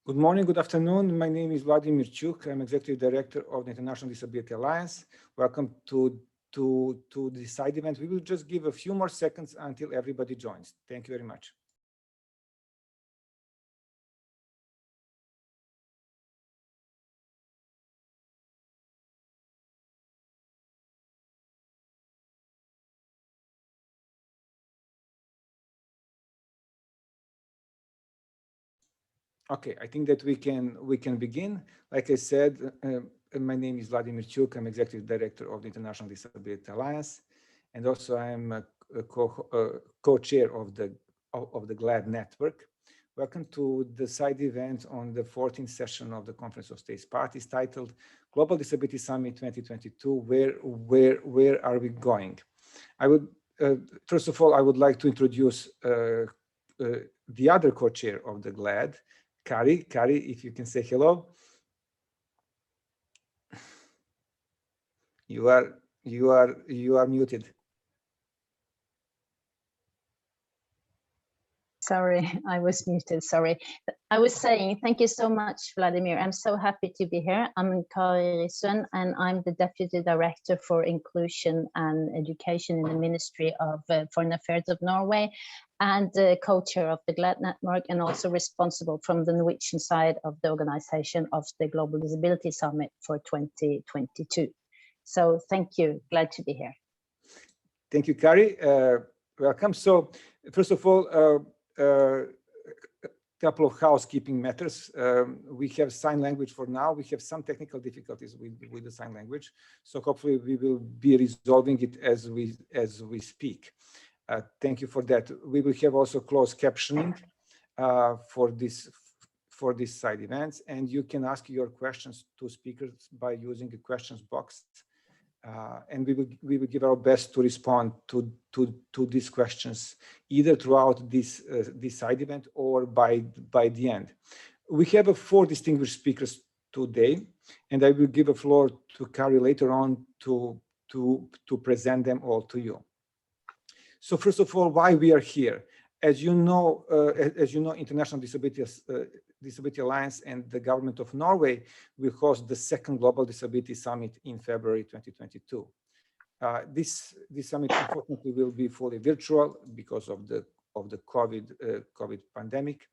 Good morning, good afternoon. My name is Vladimir Chuk. I'm Executive Director of the International Disability Alliance. Welcome to this side event. We will just give a few more seconds until everybody joins. Thank you very much. Okay, I think that we can begin. Like I said, my name is Vladimir Chuk. I'm Executive Director of the International Disability Alliance, and also I'm a co-chair of the GLAD network. Welcome to the side event on the 14th session of the Conference of States Parties, titled Global Disability Summit 2022. Where are we going? I would first of all, I would like to introduce the other co-chair of the GLAD, Kari, if you can say hello. You are muted. Sorry, I was muted, sorry. I was saying, thank you so much, Vladimir. I'm so happy to be here. I'm Kari Risund, and I'm the Deputy Director for Inclusion and Education in the Ministry of Foreign Affairs of Norway, and co-chair of the GLAD network, and also responsible from the Norwegian side of the organization of the Global Disability Summit for 2022. So thank you, glad to be here. Thank you, Kari. Welcome. So first of all, a couple of housekeeping matters. We have sign language for now. We have some technical difficulties with the sign language, so hopefully we will be resolving it as we speak. Thank you for that. We will have also closed captioning for this side events, and you can ask your questions to speakers by using the questions box. And we will give our best to respond to these questions either throughout this side event or by the end. We have 4 distinguished speakers today, and I will give a floor to Kari later on to present them all to you. So first of all, why we are here? As you know, International Disability Alliance and the Government of Norway will host the 2nd Global Disability Summit in February 2022. This summit unfortunately will be fully virtual because of the COVID pandemic,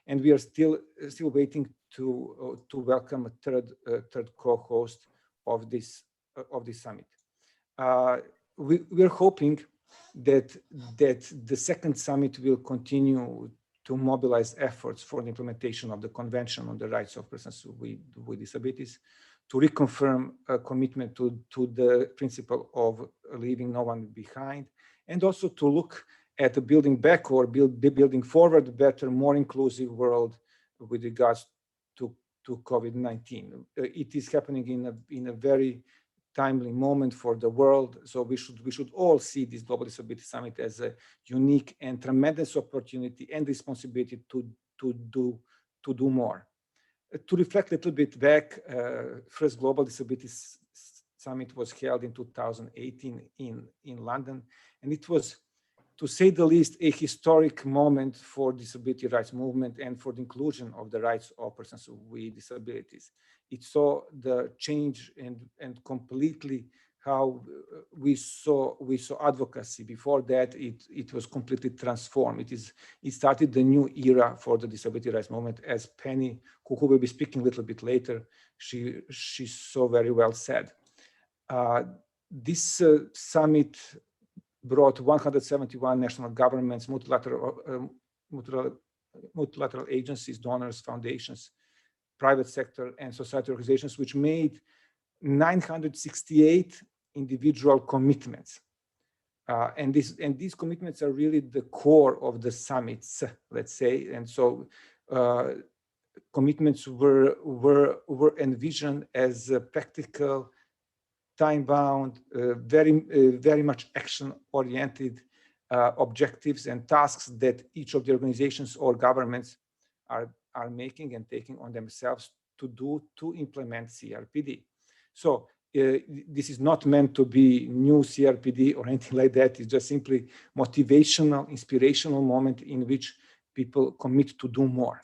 and we are still waiting to welcome a third co-host of this summit. We are hoping that the 2nd summit will continue to mobilize efforts for the implementation of the Convention on the Rights of Persons with Disabilities, to reconfirm a commitment to the principle of leaving no one behind, and also to look at the building back or building forward a better, more inclusive world with regards to COVID-19. It is happening in a very timely moment for the world, so we should all see this Global Disability Summit as a unique and tremendous opportunity and responsibility to do more. To reflect a little bit back, first Global Disability Summit was held in 2018 in London, and it was, to say the least, a historic moment for disability rights movement and for the inclusion of the rights of persons with disabilities. It saw the change and completely how we saw advocacy. Before that, it was completely transformed. It started the new era for the disability rights movement, as Penny, who will be speaking a little bit later, she so very well said. This summit brought 171 national governments, multilateral agencies, donors, foundations, private sector, and society organizations, which made 968 individual commitments. And these commitments are really the core of the summits, let's say. And so commitments were envisioned as practical, time-bound, very much action-oriented objectives and tasks that each of the organizations or governments are making and taking on themselves to implement CRPD. So this is not meant to be new CRPD or anything like that. It's just simply motivational, inspirational moment in which people commit to do more.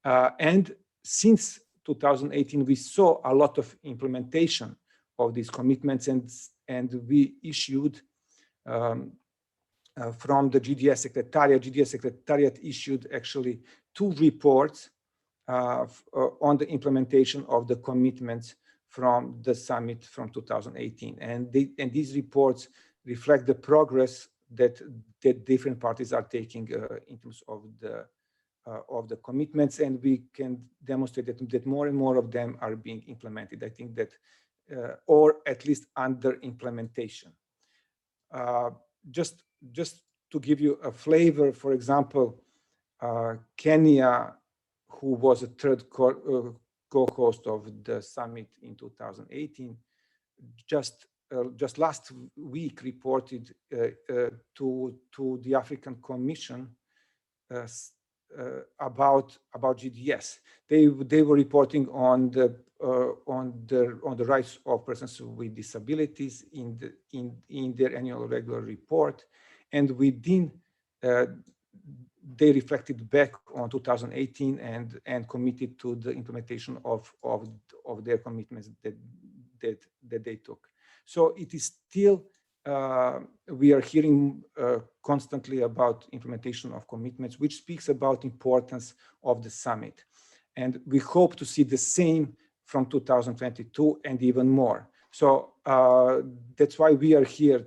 And since 2018, we saw a lot of implementation of these commitments, and we issued from the GDS Secretariat issued actually 2 reports on the implementation of the commitments from the summit from 2018. And these reports reflect the progress that different parties are taking in terms of the commitments, and we can demonstrate that more and more of them are being implemented. I think that, or at least under implementation. Just to give you a flavor, for example, Kenya, who was a third co-host of the summit in 2018, just last week reported to the African Commission about GDS. They were reporting on the rights of persons with disabilities in their annual regular report, and within they reflected back on 2018 and committed to the implementation of their commitments that they took. So it is still, we are hearing constantly about implementation of commitments, which speaks about importance of the summit. And we hope to see the same from 2022 and even more. So that's why we are here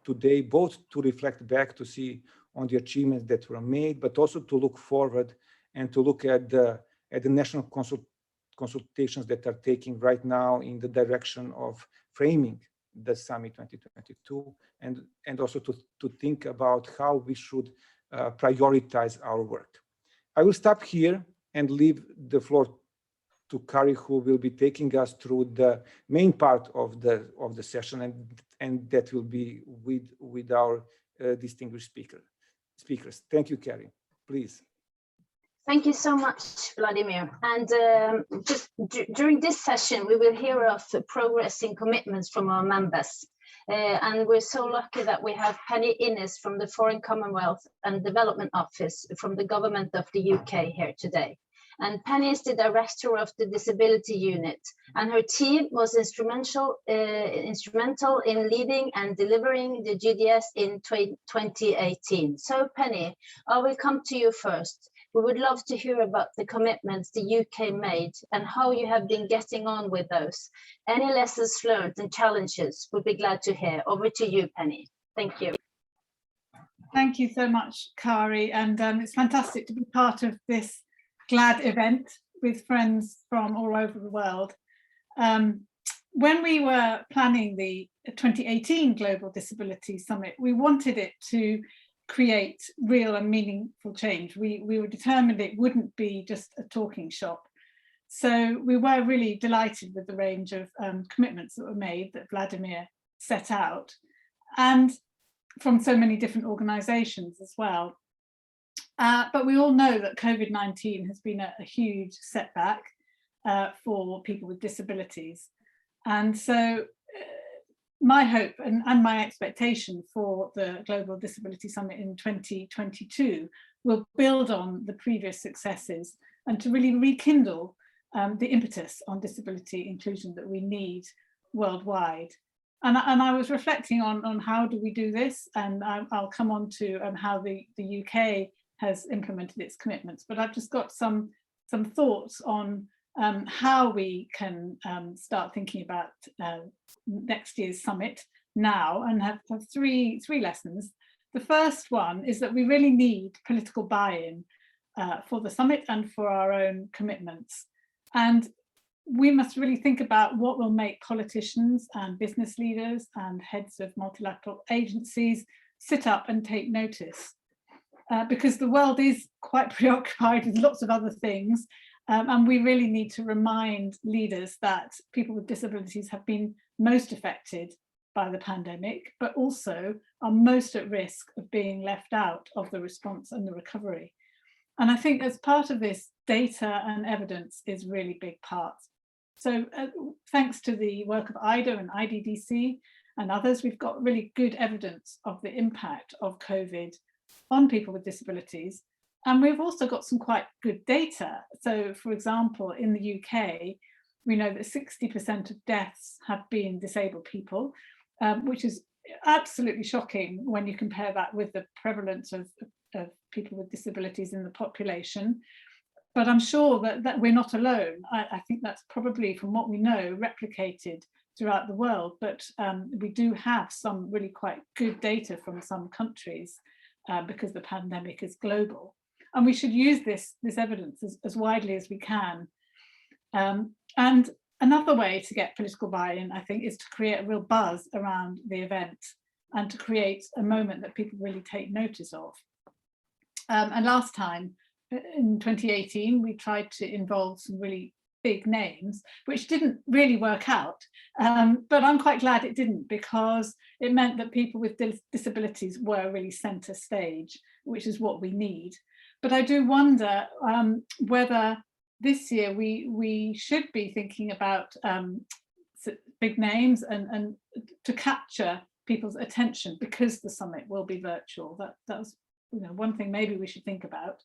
today, both to reflect back to see on the achievements that were made, but also to look forward and to look at the national consultations that are taking right now in the direction of framing the summit 2022, and also to think about how we should prioritize our work. I will stop here and leave the floor to Kari, who will be taking us through the main part of the session, and that will be with our distinguished speakers. Thank you, Kari. Please. Thank you so much, Vladimir. And just during this session, we will hear of progressing commitments from our members. And we're so lucky that we have Penny Innes from the Foreign Commonwealth and Development Office from the Government of the UK here today. And Penny is the director of the Disability Unit, and her team was instrumental in leading and delivering the GDS in 2018. So Penny, I will come to you first. We would love to hear about the commitments the UK made and how you have been getting on with those. Any lessons learned and challenges, we'd be glad to hear. Over to you, Penny. Thank you. Thank you so much, Kari. And it's fantastic to be part of this GLAD event with friends from all over the world. When we were planning the 2018 Global Disability Summit, we wanted it to create real and meaningful change. We were determined it wouldn't be just a talking shop. So we were really delighted with the range of commitments that were made that Vladimir set out, and from so many different organizations as well. But we all know that COVID-19 has been a huge setback for people with disabilities. And so my hope and my expectation for the Global Disability Summit in 2022 will build on the previous successes and to really rekindle the impetus on disability inclusion that we need worldwide. And I was reflecting on how do we do this, and I'll come on to how the UK has implemented its commitments, but I've just got some thoughts on how we can start thinking about next year's summit now, and have three lessons. The first one is that we really need political buy-in for the summit and for our own commitments. And we must really think about what will make politicians and business leaders and heads of multilateral agencies sit up and take notice. Because the world is quite preoccupied with lots of other things, and we really need to remind leaders that people with disabilities have been most affected by the pandemic, but also are most at risk of being left out of the response and the recovery. And I think as part of this, data and evidence is really big part. So thanks to the work of IDA and IDDC and others, we've got really good evidence of the impact of COVID on people with disabilities, And we've also got some quite good data. So, for example, in the UK, we know that 60% of deaths have been disabled people, which is absolutely shocking when you compare that with the prevalence of people with disabilities in the population. But I'm sure that we're not alone. I think that's probably, from what we know, replicated throughout the world. But we do have some really quite good data from some countries because the pandemic is global. And we should use this evidence as widely as we can. And another way to get political buy-in, I think, is to create a real buzz around the event and to create a moment that people really take notice of. And last time, in 2018, we tried to involve some really big names, which didn't really work out. But I'm quite glad it didn't, because it meant that people with disabilities were really centre stage, which is what we need. But I do wonder whether this year we should be thinking about big names and to capture people's attention, because the summit will be virtual. That's one thing maybe we should think about.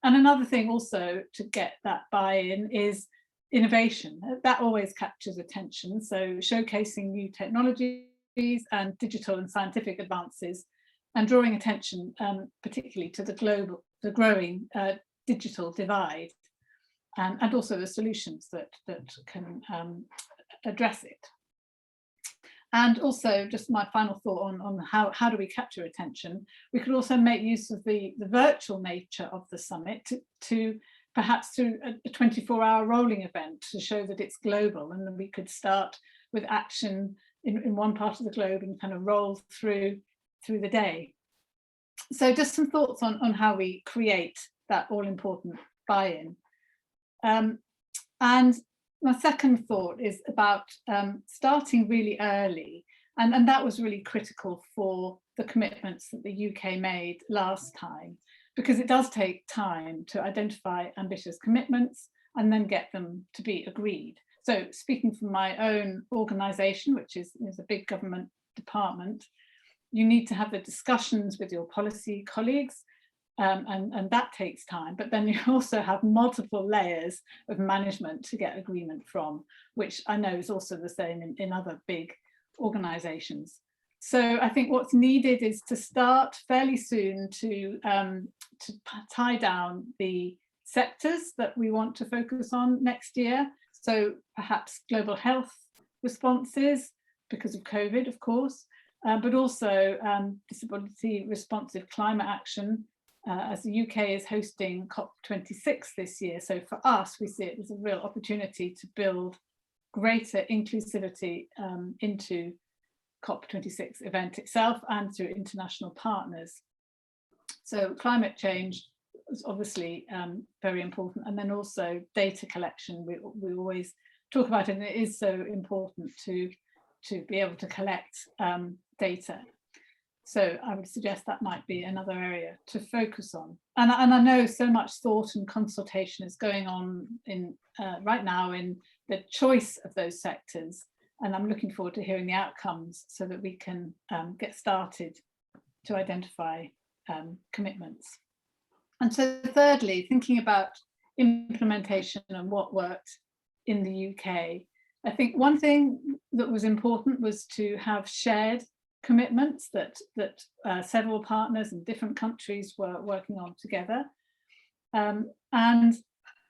And another thing also to get that buy-in is innovation. That always captures attention. So showcasing new technologies and digital and scientific advances, and drawing attention particularly to the growing digital divide, and also the solutions that can address it. And also, just my final thought on how do we capture attention, we could also make use of the virtual nature of the summit to perhaps through a 24-hour rolling event to show that it's global, and then we could start with action in one part of the globe and kind of roll through the day. So just some thoughts on how we create that all-important buy-in. And my second thought is about starting really early, and that was really critical for the commitments that the UK made last time, because it does take time to identify ambitious commitments and then get them to be agreed. So speaking from my own organisation, which is a big government department, you need to have the discussions with your policy colleagues, and that takes time. But then you also have multiple layers of management to get agreement from, which I know is also the same in other big organisations. So I think what's needed is to start fairly soon to tie down the sectors that we want to focus on next year. So perhaps global health responses because of COVID, of course, but also disability responsive climate action, as the UK is hosting COP26 this year. So for us, we see it as a real opportunity to build greater inclusivity into COP26 event itself and through international partners. So climate change is obviously very important, and then also data collection. We always talk about it, and it is so important to be able to collect data. So I would suggest that might be another area to focus on. And I know so much thought and consultation is going on in right now in the choice of those sectors. And I'm looking forward to hearing the outcomes so that we can get started to identify commitments. And so thirdly, thinking about implementation and what worked in the UK, I think one thing that was important was to have shared commitments that several partners in different countries were working on together. And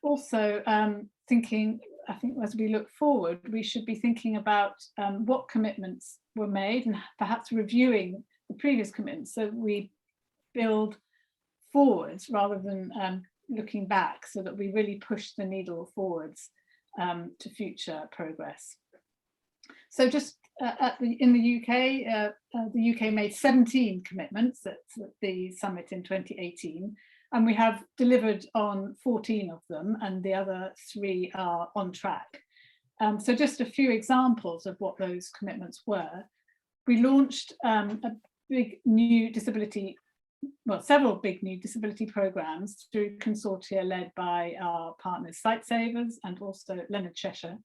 also thinking, I think as we look forward, we should be thinking about what commitments were made and perhaps reviewing the previous commitments so we build forwards rather than looking back, so that we really push the needle forwards to future progress. So just in the UK made 17 commitments at the summit in 2018, and we have delivered on 14 of them, and the other 3 are on track. So just a few examples of what those commitments were. We launched several big new disability programs through consortia led by our partners Sightsavers and also Leonard Cheshire.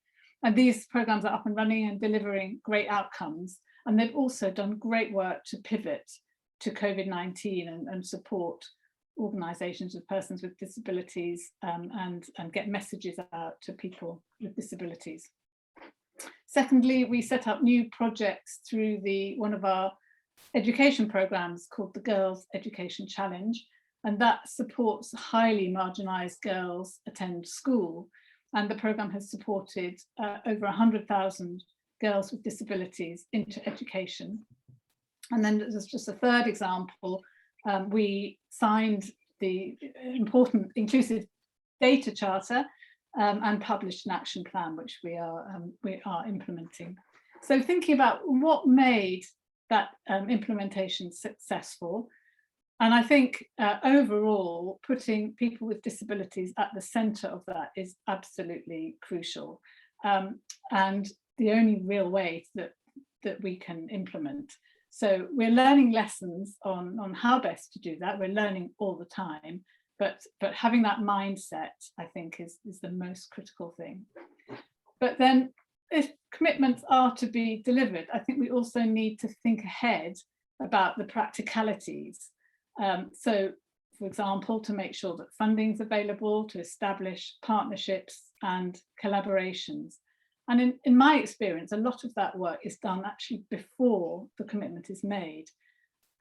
And these programs are up and running and delivering great outcomes. And they've also done great work to pivot to COVID-19 and support organisations with persons with disabilities and get messages out to people with disabilities. Secondly, we set up new projects through one of our education programmes called the Girls Education Challenge, and that supports highly marginalised girls attend school. And the programme has supported over 100,000 girls with disabilities into education. And then there's just a third example. We signed the important Inclusive Data Charter and published an action plan, which we are implementing. So thinking about what made that implementation successful, and I think overall putting people with disabilities at the centre of that is absolutely crucial, and the only real way that we can implement. So we're learning lessons on how best to do that. We're learning all the time, but having that mindset, I think, is the most critical thing. But then if commitments are to be delivered, I think we also need to think ahead about the practicalities. So, for example, to make sure that funding is available, to establish partnerships and collaborations. And in my experience, a lot of that work is done actually before the commitment is made.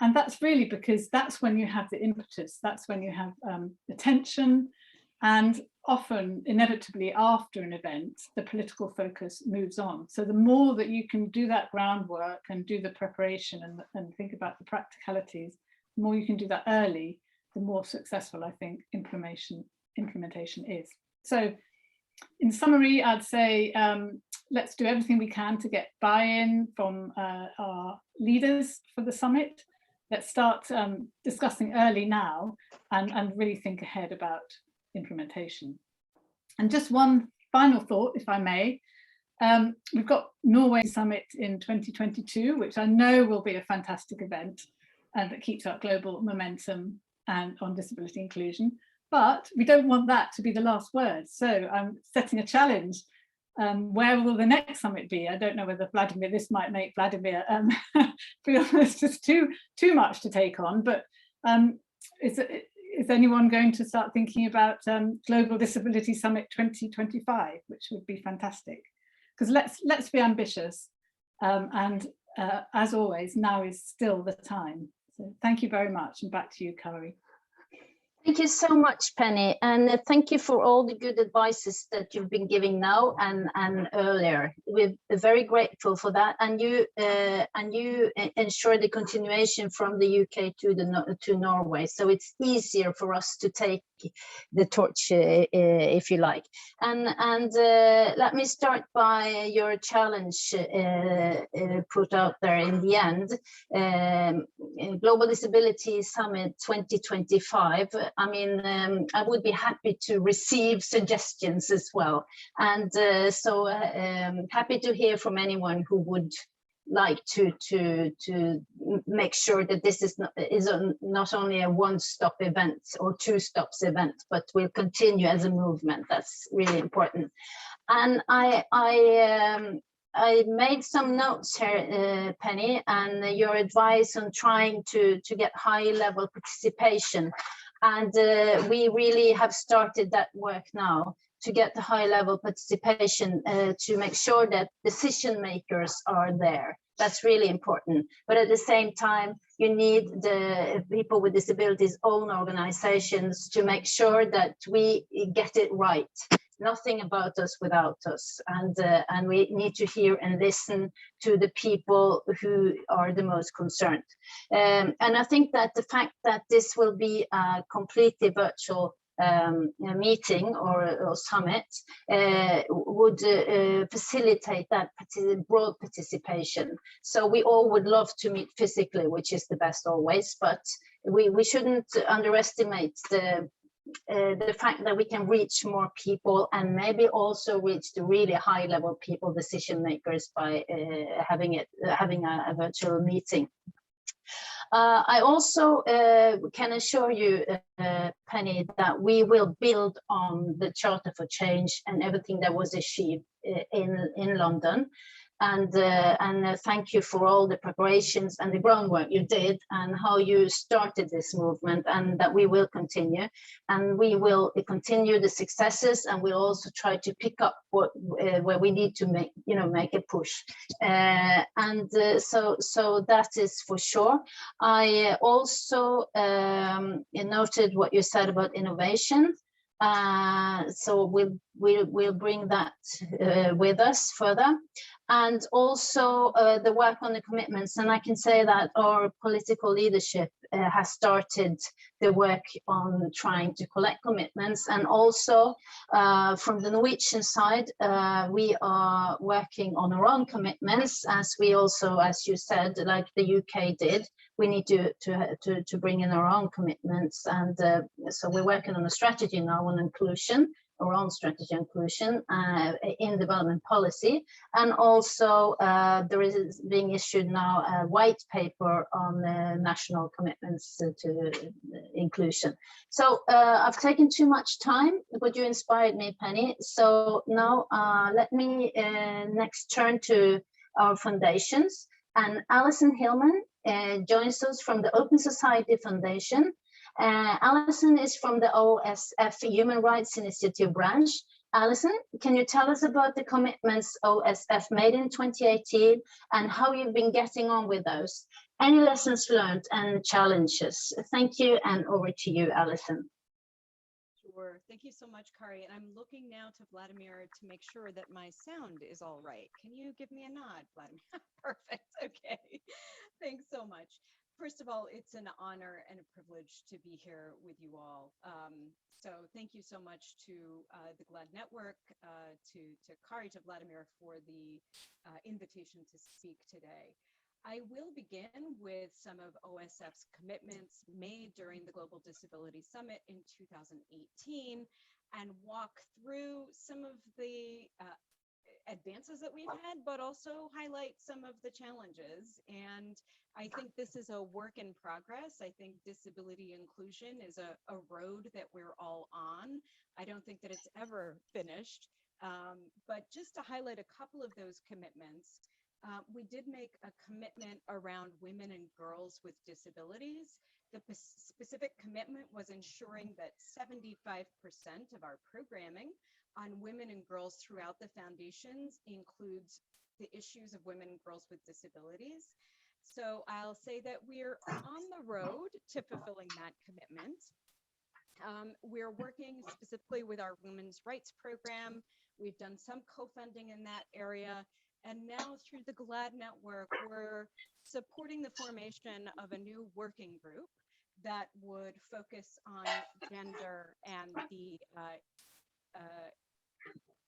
And that's really because that's when you have the impetus, that's when you have attention, and often inevitably after an event, the political focus moves on. So the more that you can do that groundwork and do the preparation and think about the practicalities, the more you can do that early, the more successful I think implementation is. So in summary, I'd say let's do everything we can to get buy-in from our leaders for the summit. Let's start discussing early now and really think ahead about implementation. And just one final thought, if I may. We've got Norway Summit in 2022, which I know will be a fantastic event and that keeps up global momentum and on disability inclusion. But we don't want that to be the last word. So I'm setting a challenge. Where will the next summit be? I don't know whether Vladimir, this might make Vladimir feel it's just too much to take on, but is anyone going to start thinking about Global Disability Summit 2025, which would be fantastic? Because let's be ambitious, and as always, now is still the time. So thank you very much, and back to you, Kari. Thank you so much, Penny, and thank you for all the good advices that you've been giving now and earlier. We're very grateful for that, and you ensure the continuation from the UK to Norway, so it's easier for us to take the torch, if you like. And let me start by your challenge put out there in the end. Global Disability Summit 2025. I mean, I would be happy to receive suggestions as well. And so happy to hear from anyone who would like to make sure that this is not only a one-stop event or two-stops event, but will continue as a movement. That's really important. And I made some notes here, Penny, and your advice on trying to get high-level participation. And we really have started that work now to get the high-level participation to make sure that decision makers are there. That's really important. But at the same time, you need the people with disabilities own organizations to make sure that we get it right. Nothing about us without us, and we need to hear and listen to the people who are the most concerned. And I think that the fact that this will be a completely virtual meeting or summit would facilitate that broad participation. So we all would love to meet physically, which is the best always, but we shouldn't underestimate the fact that we can reach more people and maybe also reach the really high level people, decision makers, by having a virtual meeting. I also can assure you, Penny, that we will build on the Charter for Change and everything that was achieved in London. and thank you for all the preparations and the groundwork you did and how you started this movement, and that we will continue, and we will continue the successes, and we'll also try to pick up what where we need to make a push, so that is for sure. I also noted what you said about innovation. So we'll bring that with us further, and also the work on the commitments. And I can say that our political leadership has started the work on trying to collect commitments, and also from the Norwegian side, we are working on our own commitments, as we also, as you said, like the UK did. We need to bring in our own commitments, and so we're working on a strategy now on inclusion, our own strategy on inclusion in development policy, and also there is being issued now a white paper on national commitments to inclusion. So I've taken too much time, but you inspired me, Penny. So now let me next turn to our foundations, and Alison Hillman joins us from the Open Society Foundation. Alison is from the OSF Human Rights Initiative branch. Alison, can you tell us about the commitments OSF made in 2018 and how you've been getting on with those? Any lessons learned and challenges? Thank you, and over to you, Alison. Sure. Thank you so much, Kari. And I'm looking now to Vladimir to make sure that my sound is all right. Can you give me a nod, Vladimir? Perfect. Okay. Thanks so much. First of all, it's an honor and a privilege to be here with you all. So thank you so much to the GLAD Network, to Kari, to Vladimir for the invitation to speak today. I will begin with some of OSF's commitments made during the Global Disability Summit in 2018 and walk through some of the advances that we've had, but also highlight some of the challenges. And I think this is a work in progress. I think disability inclusion is a road that we're all on. I don't think that it's ever finished. But just to highlight a couple of those commitments, we did make a commitment around women and girls with disabilities. The specific commitment was ensuring that 75% of our programming on women and girls throughout the foundations includes the issues of women and girls with disabilities. So I'll say that we're on the road to fulfilling that commitment. We're working specifically with our women's rights program. We've done some co-funding in that area. And now through the GLAD Network, we're supporting the formation of a new working group that would focus on gender and the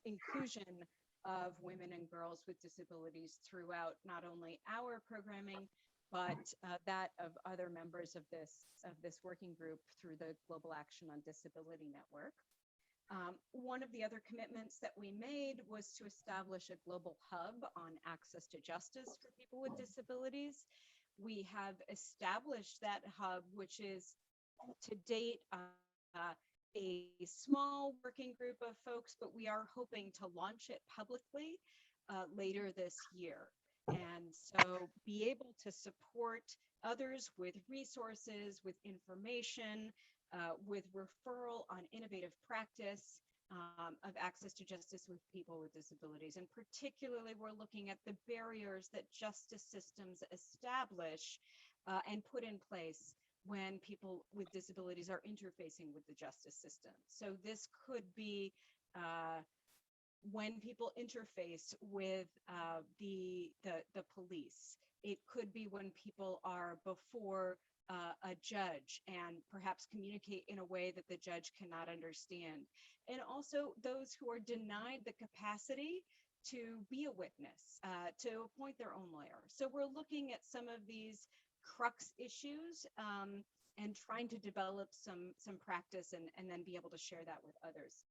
inclusion of women and girls with disabilities throughout not only our programming, but that of other members of this working group through the Global Action on Disability Network. One of the other commitments that we made was to establish a global hub on access to justice for people with disabilities. We have established that hub, which is to date a small working group of folks, but we are hoping to launch it publicly later this year. And so be able to support others with resources, with information, with referral on innovative practice of access to justice with people with disabilities. And particularly, we're looking at the barriers that justice systems establish and put in place when people with disabilities are interfacing with the justice system. So this could be when people interface with the police. It could be when people are before a judge and perhaps communicate in a way that the judge cannot understand. And also those who are denied the capacity to be a witness, to appoint their own lawyer. So we're looking at some of these crux issues and trying to develop some practice and then be able to share that with others.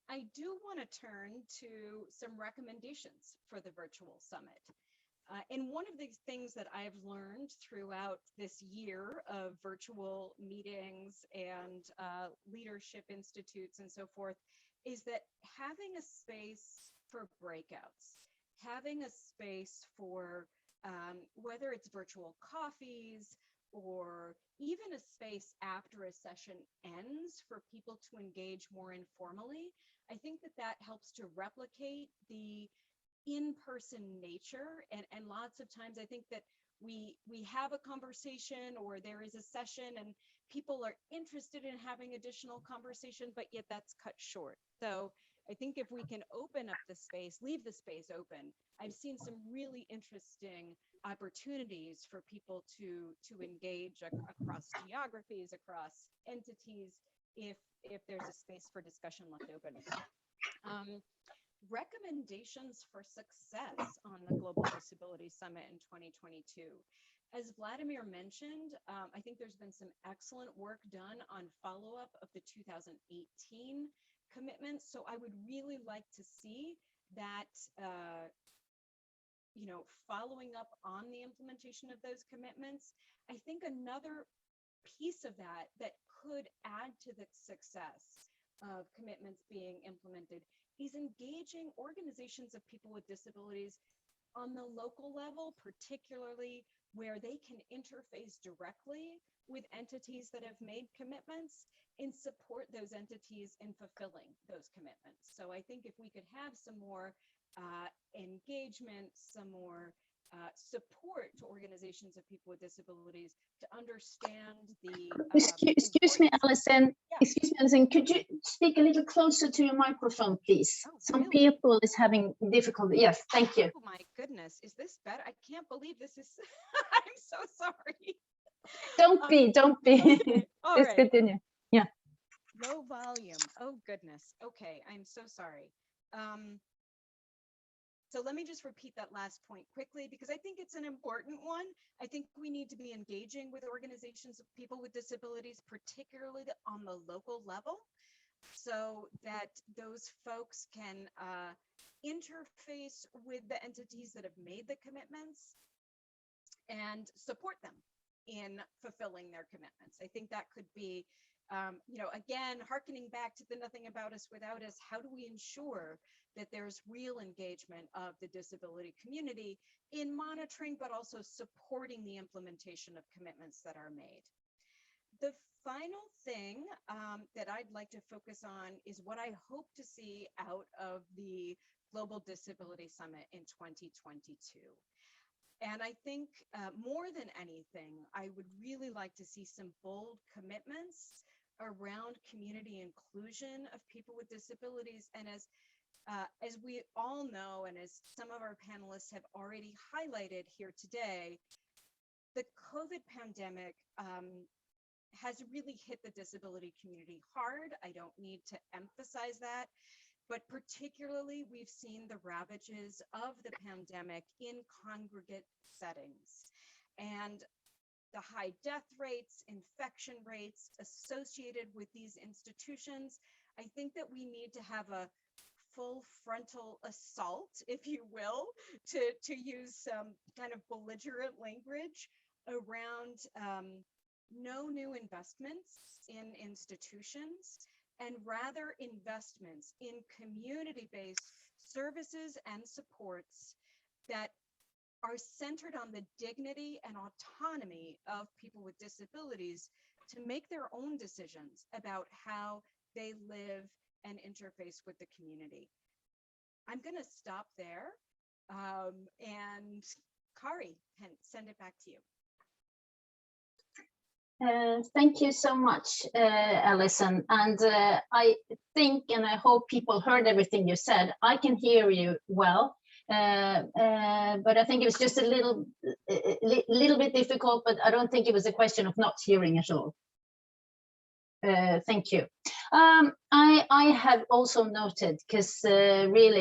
I do want to turn to some recommendations for the virtual summit. And one of the things that I've learned throughout this year of virtual meetings and leadership institutes and so forth is that having a space for breakouts having a space for whether it's virtual coffees or even a space after a session ends for people to engage more informally, I think that that helps to replicate the in-person nature. And lots of times I think that we have a conversation or there is a session and people are interested in having additional conversation, but yet that's cut short. So I think if we can open up the space, leave the space open, I've seen some really interesting opportunities for people to engage across geographies, across entities, if there's a space for discussion left open. Recommendations for success on the Global Disability Summit in 2022. As Vladimir mentioned, I think there's been some excellent work done on follow-up of the 2018 commitments. So I would really like to see that, following up on the implementation of those commitments. I think another piece of that could add to the success of commitments being implemented is engaging organizations of people with disabilities on the local level, particularly where they can interface directly with entities that have made commitments and support those entities in fulfilling those commitments. So I think if we could have some more engagement, some more support to organizations of people with disabilities to understand the excuse me, Alison. Yeah. Excuse me, Alison. Could you speak a little closer to your microphone, please? Oh, Some really? people is having difficulty. Yes, thank you. Oh my goodness, is this better? I can't believe this is. I'm so sorry. Don't be. Okay. All Just right. continue. Yeah. Low volume. Oh goodness. Okay, I'm so sorry. So let me just repeat that last point quickly, because I think it's an important one. I think we need to be engaging with organizations of people with disabilities, particularly on the local level, so that those folks can interface with the entities that have made the commitments and support them in fulfilling their commitments. I think that could be, again, hearkening back to the nothing about us without us, how do we ensure that there's real engagement of the disability community in monitoring, but also supporting the implementation of commitments that are made. The final thing that I'd like to focus on is what I hope to see out of the Global Disability Summit in 2022. And I think more than anything, I would really like to see some bold commitments around community inclusion of people with disabilities. And as we all know, and as some of our panelists have already highlighted here today, the COVID pandemic has really hit the disability community hard. I don't need to emphasize that, but particularly we've seen the ravages of the pandemic in congregate settings. And the high death rates, infection rates associated with these institutions, I think that we need to have a full frontal assault, if you will, to use some kind of belligerent language around no new investments in institutions, and rather investments in community-based services and supports that are centered on the dignity and autonomy of people with disabilities to make their own decisions about how they live and interface with the community. I'm going to stop there, and Kari, can send it back to you. Thank you so much, Alison. And I think, and I hope people heard everything you said. I can hear you well, but I think it was just a little bit difficult, but I don't think it was a question of not hearing at all. Thank you. I have also noted, because really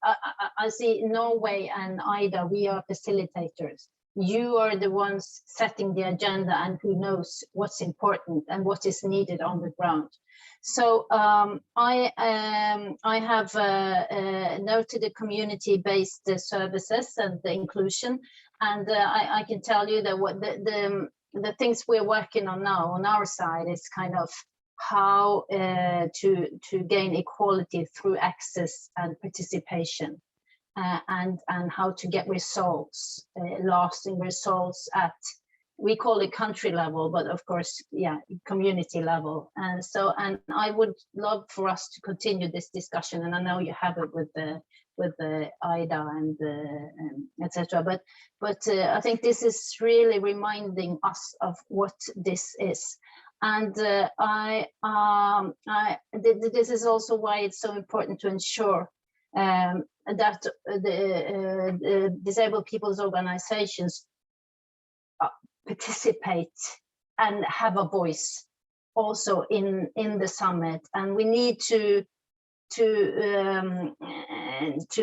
I see Norway and Ida, we are facilitators. You are the ones setting the agenda and who knows what's important and what is needed on the ground. So I have noted the community-based services and the inclusion, and I can tell you that what the things we're working on now on our side is kind of how to gain equality through access and participation, and how to get results, lasting results at, we call it country level, but of course, yeah, community level. And so, and I would love for us to continue this discussion, and I know you have it with the IDA and etc. But I think this is really reminding us of what this is. And this is also why it's so important to ensure that the disabled people's organizations participate and have a voice also in the summit. And we need to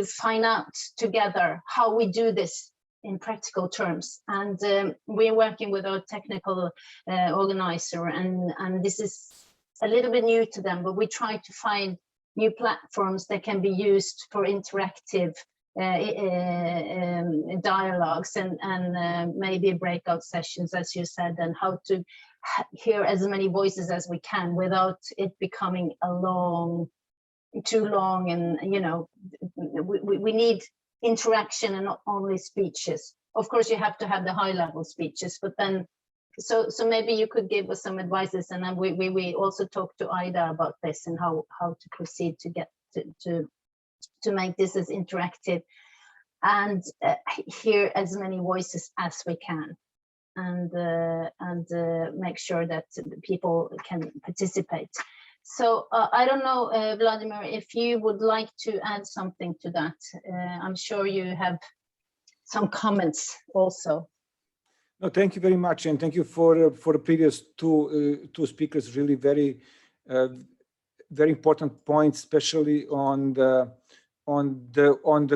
find out together how we do this in practical terms. And we're working with our technical organizer, and this is a little bit new to them, but we try to find new platforms that can be used for interactive dialogues and maybe breakout sessions, as you said, and how to hear as many voices as we can without it becoming too long. And you know, we need interaction and not only speeches. Of course, you have to have the high level speeches, but then so maybe you could give us some advices, and then we also talked to Ida about this and how to proceed to get to make this as interactive and hear as many voices as we can, and make sure that people can participate. So I don't know, Vladimir, if you would like to add something to that. I'm sure you have some comments also. No, thank you very much, and thank you for the previous two speakers. Really very very important points, especially on the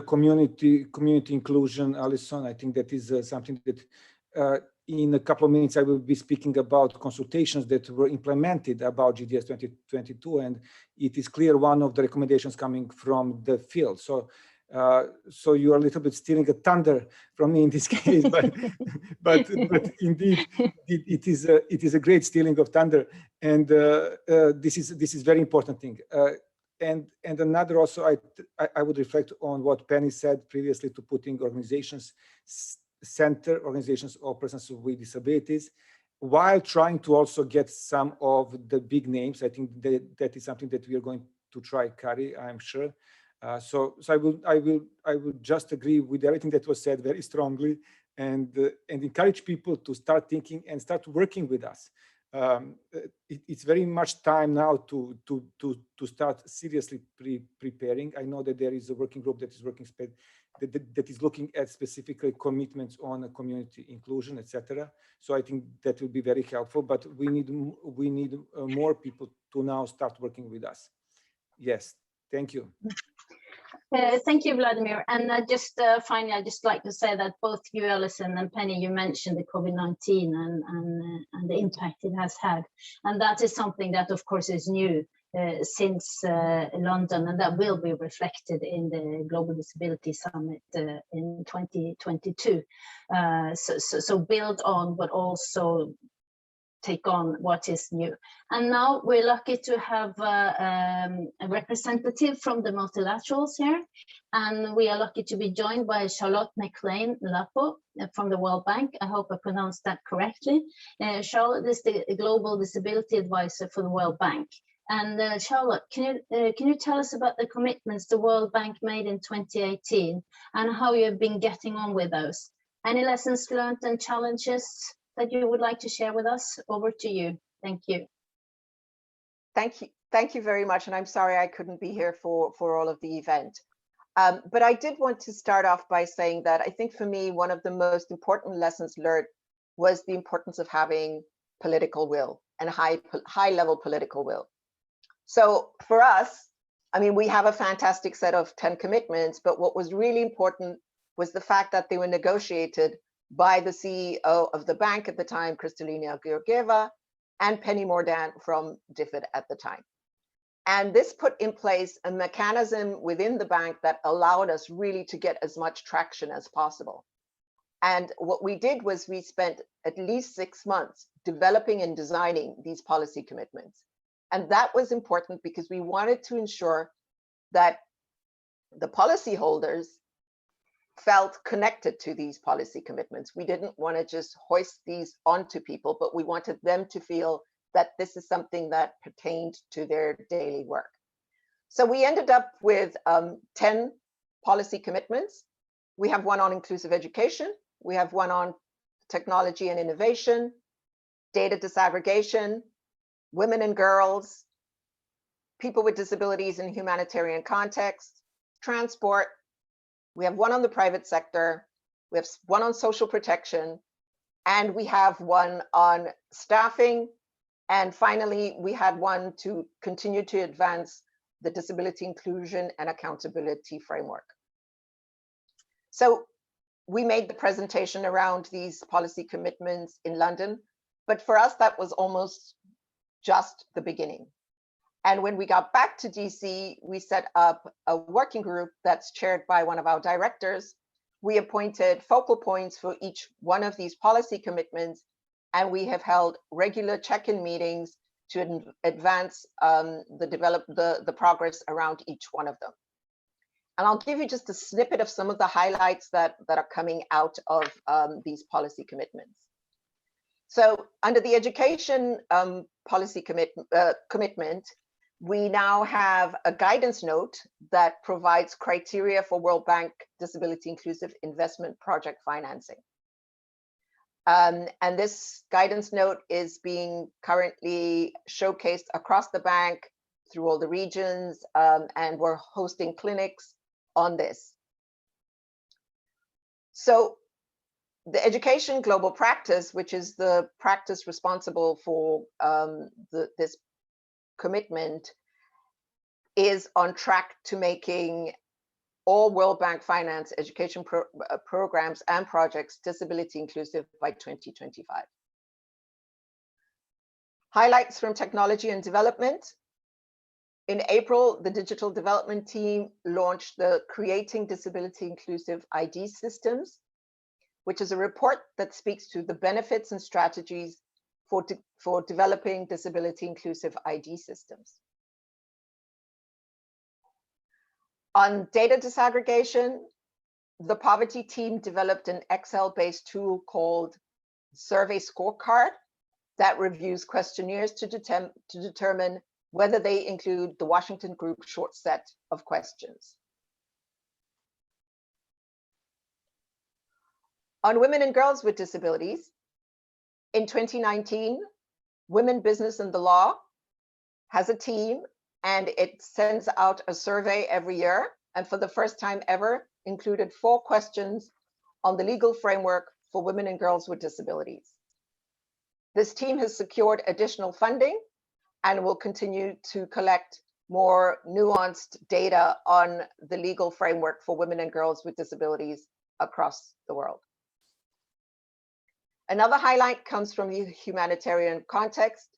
community inclusion. Alison, I think that is something that in a couple of minutes I will be speaking about consultations that were implemented about GDS 2022, and it is clear one of the recommendations coming from the field. So so you are a little bit stealing a thunder from me in this case, but indeed it is a great stealing of thunder, and this is very important thing. And another also, I would reflect on what Penny said previously, to putting organizations center, organizations of persons with disabilities, while trying to also get some of the big names. I think that is something that we are going to try, Kari, I'm sure. So I will just agree with everything that was said very strongly, and encourage people to start thinking and start working with us. It's very much time now to start seriously preparing. I know that there is a working group that is working that is looking at specifically commitments on community inclusion, etc. So I think that will be very helpful. But we need more people to now start working with us. Yes, thank you. Thank you, Vladimir. And just finally, I'd just like to say that both you, Alison, and Penny, you mentioned the COVID-19 and the impact it has had. And that is something that, of course, is new since London, and that will be reflected in the Global Disability Summit in 2022. So build on, but also take on what is new. And now we're lucky to have a representative from the multilaterals here, and we are lucky to be joined by Charlotte McLean Lapo from the World Bank. I hope I pronounced that correctly. Charlotte is the Global Disability Advisor for the World Bank. And Charlotte, can you tell us about the commitments the World Bank made in 2018 and how you've been getting on with those? Any lessons learned and challenges that you would like to share with us? Over to you. Thank you. Thank you very much. And I'm sorry I couldn't be here for all of the event. But I did want to start off by saying that I think for me, one of the most important lessons learned was the importance of having political will and high level political will. So for us, I mean, we have a fantastic set of 10 commitments, but what was really important was the fact that they were negotiated by the CEO of the bank at the time, Kristalina Georgieva, and Penny Mordan from DFID at the time. And this put in place a mechanism within the bank that allowed us really to get as much traction as possible. And what we did was we spent at least 6 months developing and designing these policy commitments. And that was important because we wanted to ensure that the policyholders felt connected to these policy commitments. We didn't want to just hoist these onto people, but we wanted them to feel that this is something that pertained to their daily work. So we ended up with 10 policy commitments. We have one on inclusive education. We have one on technology and innovation, data disaggregation, women and girls, people with disabilities in humanitarian context, transport. We have one on the private sector. We have one on social protection, and we have one on staffing. And finally, we had one to continue to advance the disability inclusion and accountability framework. So we made the presentation around these policy commitments in London, but for us, that was almost just the beginning. And when we got back to DC, we set up a working group that's chaired by one of our directors. We appointed focal points for each one of these policy commitments, and we have held regular check-in meetings to advance the progress around each one of them. And I'll give you just a snippet of some of the highlights that are coming out of these policy commitments. So under the education policy commitment, we now have a guidance note that provides criteria for World Bank Disability Inclusive Investment Project financing. And this guidance note is being currently showcased across the bank through all the regions, and we're hosting clinics on this. So the education global practice, which is the practice responsible for this commitment, is on track to making all World Bank finance education programs and projects disability inclusive by 2025. Highlights from technology and development. In April, the digital development team launched the Creating Disability Inclusive ID Systems, which is a report that speaks to the benefits and strategies for developing disability inclusive ID systems. On data disaggregation, the poverty team developed an Excel-based tool called Survey Scorecard that reviews questionnaires to determine whether they include the Washington Group short set of questions. On women and girls with disabilities, in 2019, Women, Business and the Law has a team, and it sends out a survey every year, and for the first time ever, included 4 questions on the legal framework for women and girls with disabilities. This team has secured additional funding and will continue to collect more nuanced data on the legal framework for women and girls with disabilities across the world. Another highlight comes from the humanitarian context.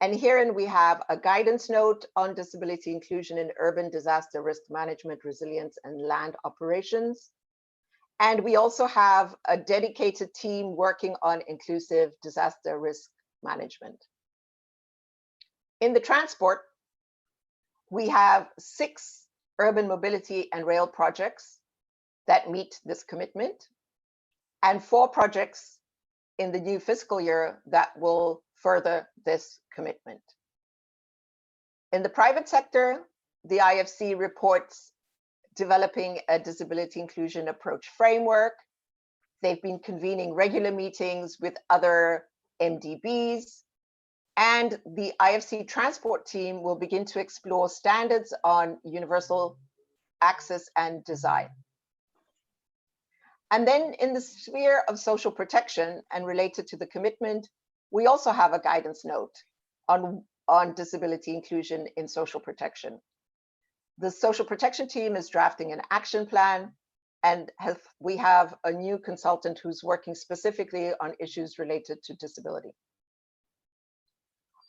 And herein we have a guidance note on disability inclusion in urban disaster risk management, resilience, and land operations. And we also have a dedicated team working on inclusive disaster risk management. In the transport, we have 6 urban mobility and rail projects that meet this commitment, and 4 projects in the new fiscal year that will further this commitment. In the private sector, the IFC reports developing a disability inclusion approach framework. They've been convening regular meetings with other MDBs, and the IFC transport team will begin to explore standards on universal access and design. And then in the sphere of social protection and related to the commitment, we also have a guidance note on disability inclusion in social protection. The social protection team is drafting an action plan, and we have a new consultant who's working specifically on issues related to disability.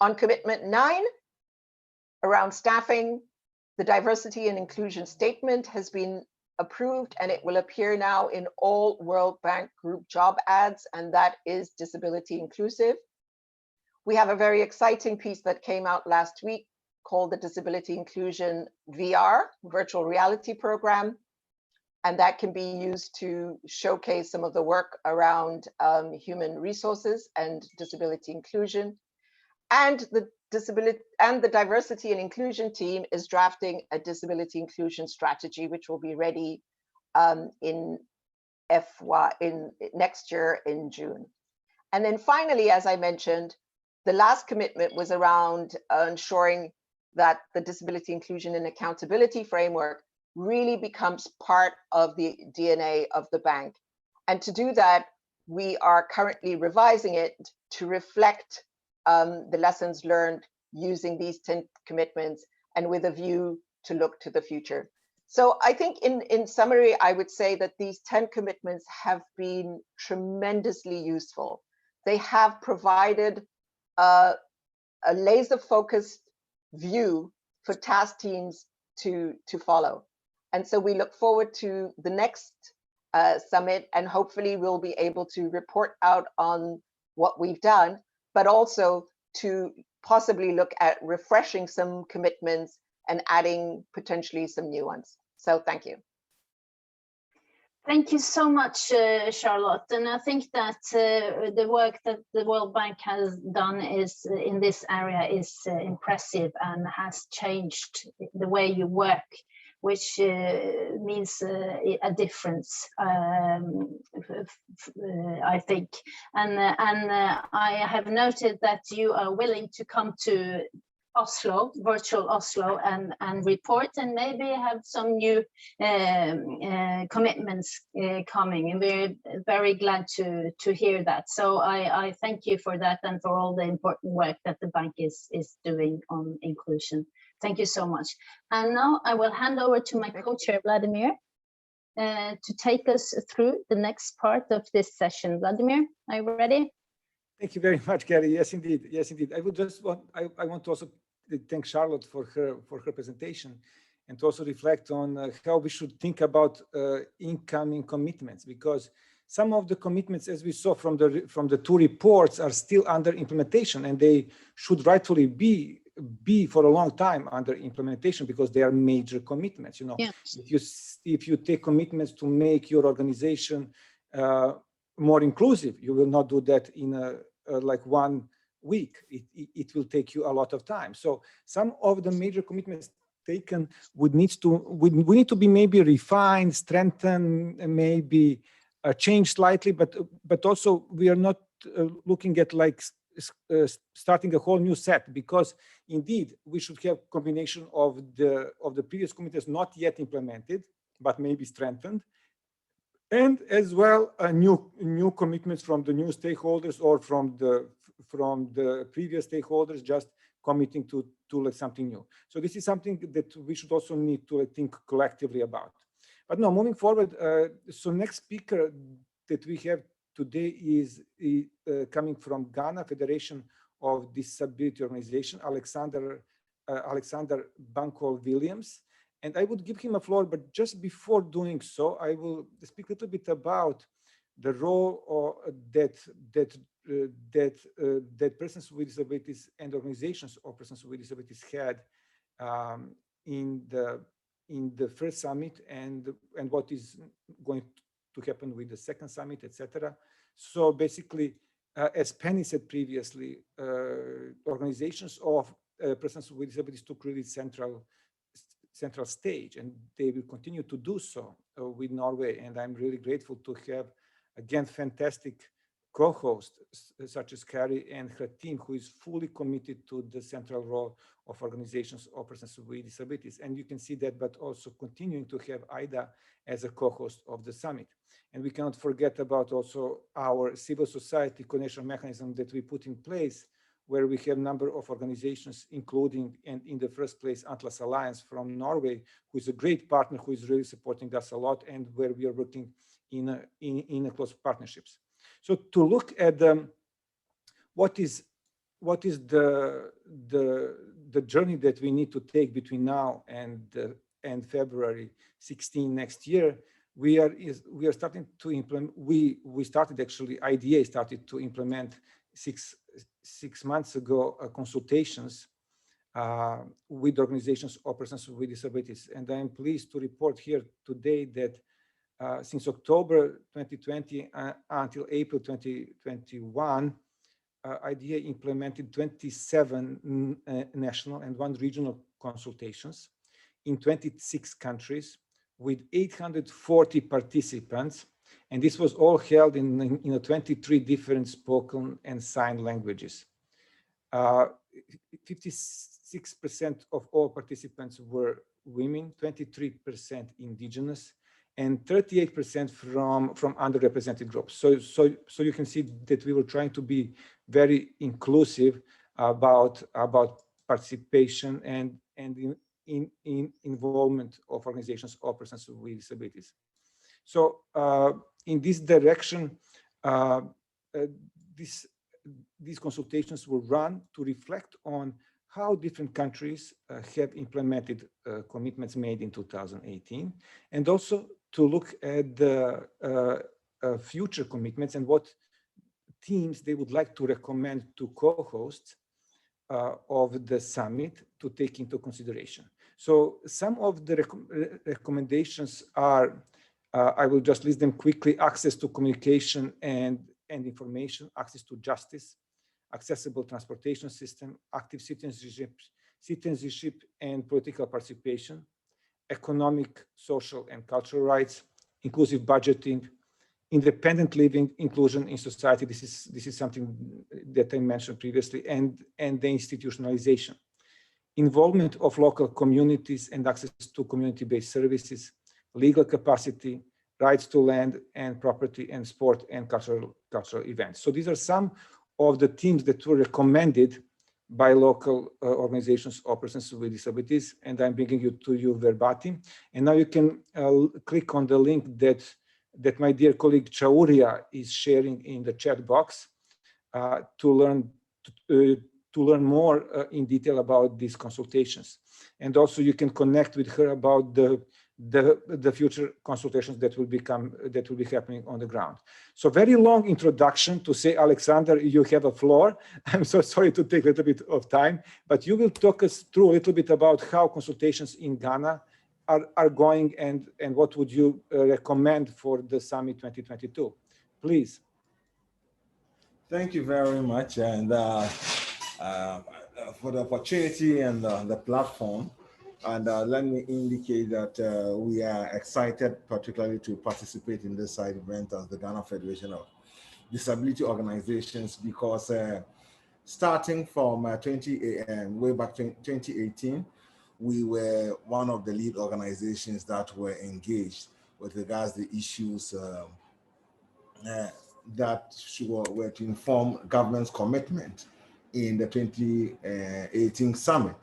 On commitment 9, around staffing, the diversity and inclusion statement has been approved, and it will appear now in all World Bank Group job ads, and that is disability inclusive. We have a very exciting piece that came out last week called the Disability Inclusion VR, Virtual Reality Program. And that can be used to showcase some of the work around human resources and disability inclusion. And the diversity and inclusion team is drafting a disability inclusion strategy, which will be ready in next year in June. And then finally, as I mentioned, the last commitment was around ensuring that the disability inclusion and accountability framework really becomes part of the DNA of the bank. And to do that, we are currently revising it to reflect the lessons learned using these 10 commitments and with a view to look to the future. So I think in summary, I would say that these 10 commitments have been tremendously useful. They have provided a laser-focused view for task teams to follow. And so we look forward to the next summit, and hopefully we'll be able to report out on what we've done, but also to possibly look at refreshing some commitments and adding potentially some new ones. So thank you. Thank you so much, Charlotte. And I think that the work that the World Bank has done is in this area is impressive and has changed the way you work, which means a difference, I think. And I have noted that you are willing to come to Oslo, virtual Oslo, and report, and maybe have some new commitments coming, and we're very glad to hear that. So I thank you for that and for all the important work that the bank is doing on inclusion. Thank you so much. And now I will hand over to my co-chair, Vladimir, to take us through the next part of this session. Vladimir, are you ready? Thank you very much, Gary. Yes, indeed. Yes, indeed. I would just want, I want to also thank Charlotte for her presentation, and to also reflect on how we should think about incoming commitments, because some of the commitments, as we saw from the two reports, are still under implementation, and they should rightfully be for a long time under implementation, because they are major commitments. You know, yeah. If you take commitments to make your organization more inclusive, you will not do that in like 1 week. It will take you a lot of time. So some of the major commitments taken would need to be maybe refined, strengthened, maybe changed slightly, but also we are not looking at like starting a whole new set, because indeed we should have combination of the previous commitments not yet implemented but maybe strengthened, and as well new commitments from the new stakeholders or from the previous stakeholders just committing to like something new. So this is something that we should also need to think collectively about. But no, moving forward, so next speaker that we have today is coming from Ghana Federation of Disability Organization, Alexander Bankole Williams. And I would give him a floor, but just before doing so, I will speak a little bit about the role that persons with disabilities and organizations of persons with disabilities had in the first summit, and what is going to happen with the second summit, etc. So basically, as Penny said previously, organizations of persons with disabilities took really central stage, and they will continue to do so with Norway. And I'm really grateful to have, again, fantastic co-hosts such as Carrie and her team, who is fully committed to the central role of organizations of persons with disabilities. And you can see that, but also continuing to have Ida as a co-host of the summit. And we cannot forget about also our civil society connection mechanism that we put in place, where we have a number of organizations, including, and in the first place, Atlas Alliance from Norway, who is a great partner, who is really supporting us a lot, and where we are working in a close partnerships. So to look at what is the journey that we need to take between now and February 16 next year, we are starting to implement. We started actually, IDA started to implement 6 months ago consultations with organizations or persons with disabilities. And I'm pleased to report here today that since October 2020 until April 2021, IDEA implemented 27 national and 1 regional consultations in 26 countries with 840 participants. And this was all held in 23 different spoken and sign languages. 56% of all participants were women, 23% indigenous, and 38% from underrepresented groups. So you can see that we were trying to be very inclusive about participation and in involvement of organizations or persons with disabilities. So in this direction, these consultations were run to reflect on how different countries have implemented commitments made in 2018, and also to look at the future commitments and what themes they would like to recommend to co-hosts of the summit to take into consideration. So some of the recommendations are, I will just list them quickly: access to communication and information, access to justice, accessible transportation system, active citizenship and political participation, economic, social, and cultural rights, inclusive budgeting, independent living, inclusion in society. This is something that I mentioned previously, and the institutionalization, involvement of local communities and access to community-based services, legal capacity, rights to land and property, and sport and cultural events. So these are some of the themes that were recommended by local organizations or persons with disabilities, and I'm bringing you to you verbatim. And now you can click on the link that my dear colleague Chauria is sharing in the chat box to learn more in detail about these consultations. And also you can connect with her about the future consultations that will be happening on the ground. So very long introduction to say, Alexander, you have a floor. I'm so sorry to take a little bit of time, but you will talk us through a little bit about how consultations in Ghana are going, and what would you recommend for the Summit 2022? Please. Thank you very much, and for the opportunity and the platform. And let me indicate that we are excited particularly to participate in this side event as the Ghana Federation of Disability Organizations, because starting from way back 2018, we were one of the lead organizations that were engaged with regards to the issues that were to inform government's commitment in the 2018 summit.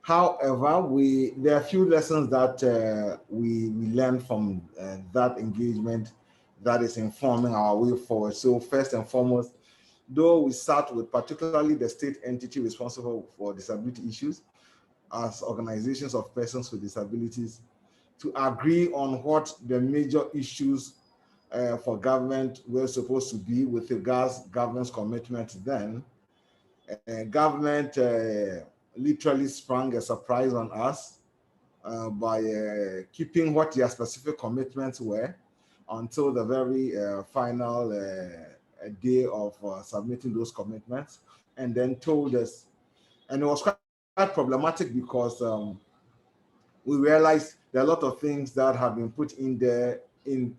However, there are a few lessons that we learned from that engagement that is informing our way forward. So first and foremost, though we start with particularly the state entity responsible for disability issues as organizations of persons with disabilities, to agree on what the major issues for government were supposed to be with regards government's commitment then, government literally sprung a surprise on us by keeping what their specific commitments were until the very final day of submitting those commitments, and then told us. And it was quite problematic because we realized there are a lot of things that have been put in there in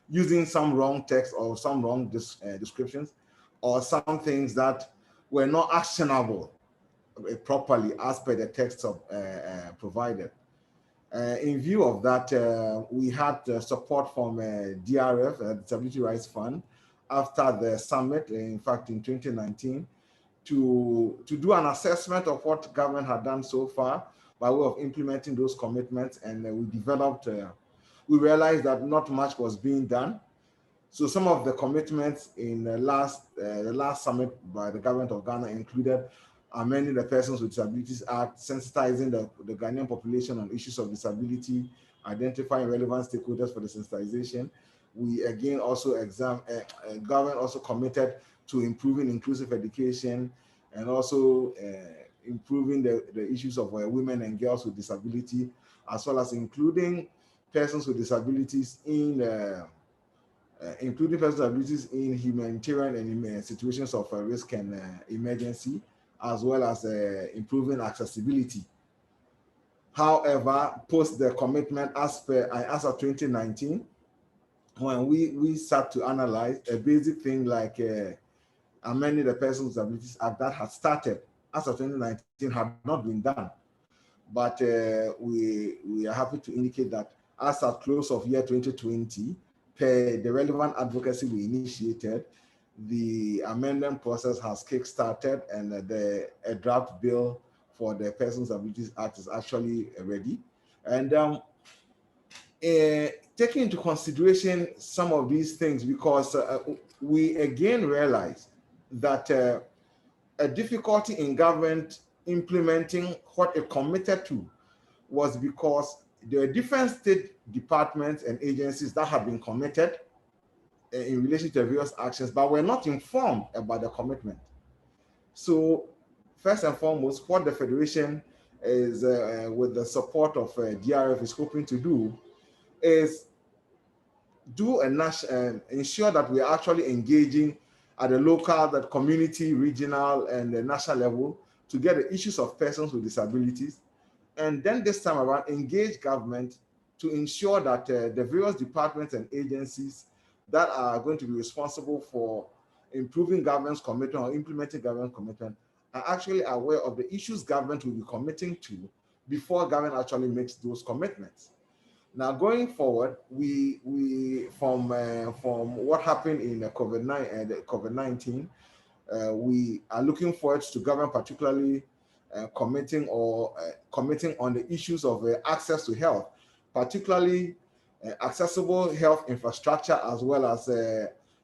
using some wrong text or some wrong descriptions, or some things that were not actionable properly as per the text of, provided. In view of that, we had support from DRF, Disability Rights Fund, after the summit, in fact, in 2019, to do an assessment of what government had done so far by way of implementing those commitments. And we developed, we realized that not much was being done. So some of the commitments in the last summit by the government of Ghana included amending the Persons with Disabilities Act, sensitizing the Ghanaian population on issues of disability, identifying relevant stakeholders for the sensitization. We again also government also committed to improving inclusive education and also improving the issues of women and girls with disability, as well as including persons with disabilities in humanitarian and situations of risk and emergency, as well as improving accessibility. However, post the commitment as of 2019, when we start to analyze a basic thing like amending the Persons with Disabilities Act that had started as of 2019 had not been done. But we are happy to indicate that as at close of year 2020, per the relevant advocacy we initiated, the amendment process has kick-started, and a draft bill for the Persons with Disabilities Act is actually ready. And taking into consideration some of these things, because we again realize that a difficulty in government implementing what it committed to was because there are different state departments and agencies that have been committed in relation to various actions, but were not informed about the commitment. So first and foremost, what the Federation is, with the support of DRF, is hoping to do is ensure that we are actually engaging at the local, the community, regional, and the national level to get the issues of persons with disabilities. And then this time around, engage government to ensure that the various departments and agencies that are going to be responsible for improving government's commitment or implementing government commitment are actually aware of the issues government will be committing to before government actually makes those commitments. Now, going forward, we from what happened in COVID-19, we are looking forward to government particularly committing on the issues of access to health, particularly accessible health infrastructure as well as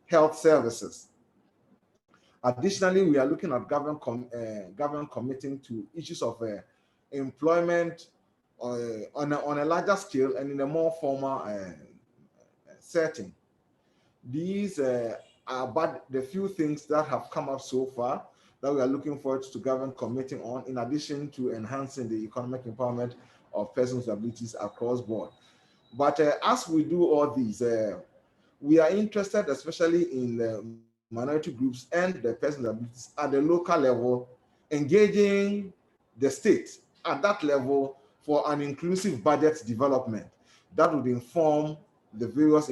health services. Additionally, we are looking at government committing to issues of employment on a larger scale and in a more formal setting. These are but the few things that have come up so far that we are looking forward to government committing on, in addition to enhancing the economic empowerment of persons with disabilities across board. But as we do all these, we are interested especially in the minority groups and the persons with disabilities at the local level, engaging the state at that level for an inclusive budget development that would inform the various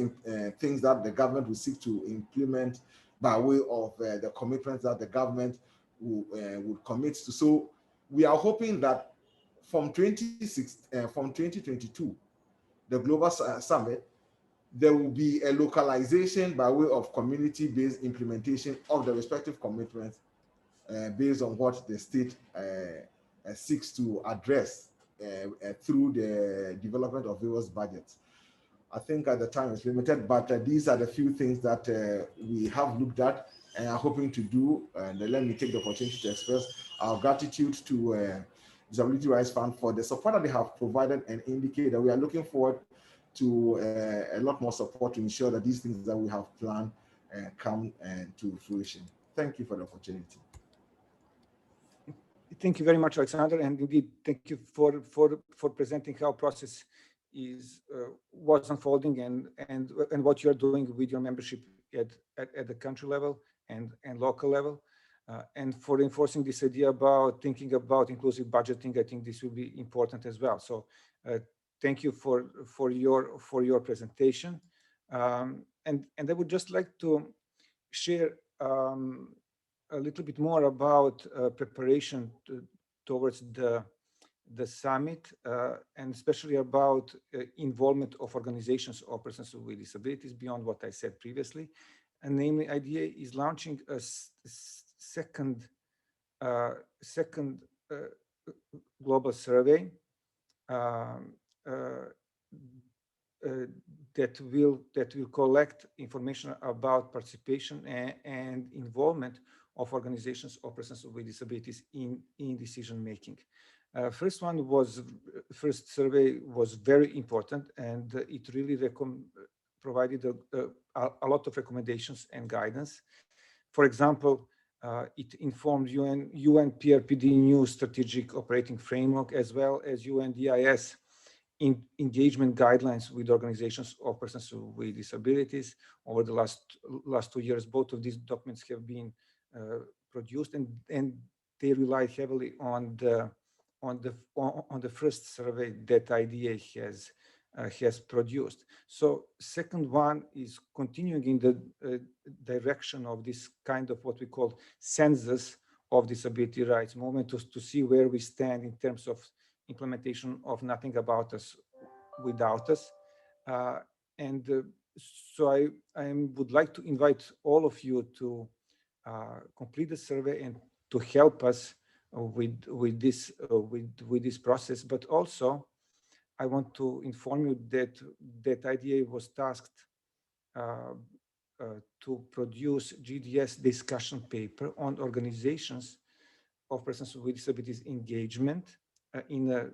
things that the government will seek to implement by way of the commitments that the government would commit to. So we are hoping that from 2022, the Global Summit, there will be a localization by way of community-based implementation of the respective commitments based on what the state seeks to address through the development of various budgets. I think at the time it's limited, but these are the few things that we have looked at and are hoping to do. And let me take the opportunity to express our gratitude to Disability Rights Fund for the support that they have provided, and indicate that we are looking forward to a lot more support to ensure that these things that we have planned come to fruition. Thank you for the opportunity. Thank you very much, Alexander, and indeed, thank you for presenting how process was unfolding and what you're doing with your membership at the country level and local level, and for reinforcing this idea about thinking about inclusive budgeting. I think this will be important as well. So thank you for your presentation, and I would just like to share a little bit more about preparation towards the summit, and especially about involvement of organizations or persons with disabilities beyond what I said previously. And namely, idea is launching a second global survey that will collect information about participation and involvement of organizations or persons with disabilities in decision making. First survey was very important, and it really provided a lot of recommendations and guidance For example, it informed UN PRPD new strategic operating framework, as well as UNDIS engagement guidelines with organizations of persons with disabilities. Over the last 2 years, both of these documents have been produced, and they rely heavily on the first survey that IDA has produced. So second one is continuing in the direction of this kind of what we call census of disability rights movement, to see where we stand in terms of implementation of Nothing About Us Without Us. So I would like to invite all of you to complete the survey and to help us with this process. But also, I want to inform you that IDA was tasked to produce GDS discussion paper on organizations of persons with disabilities engagement in a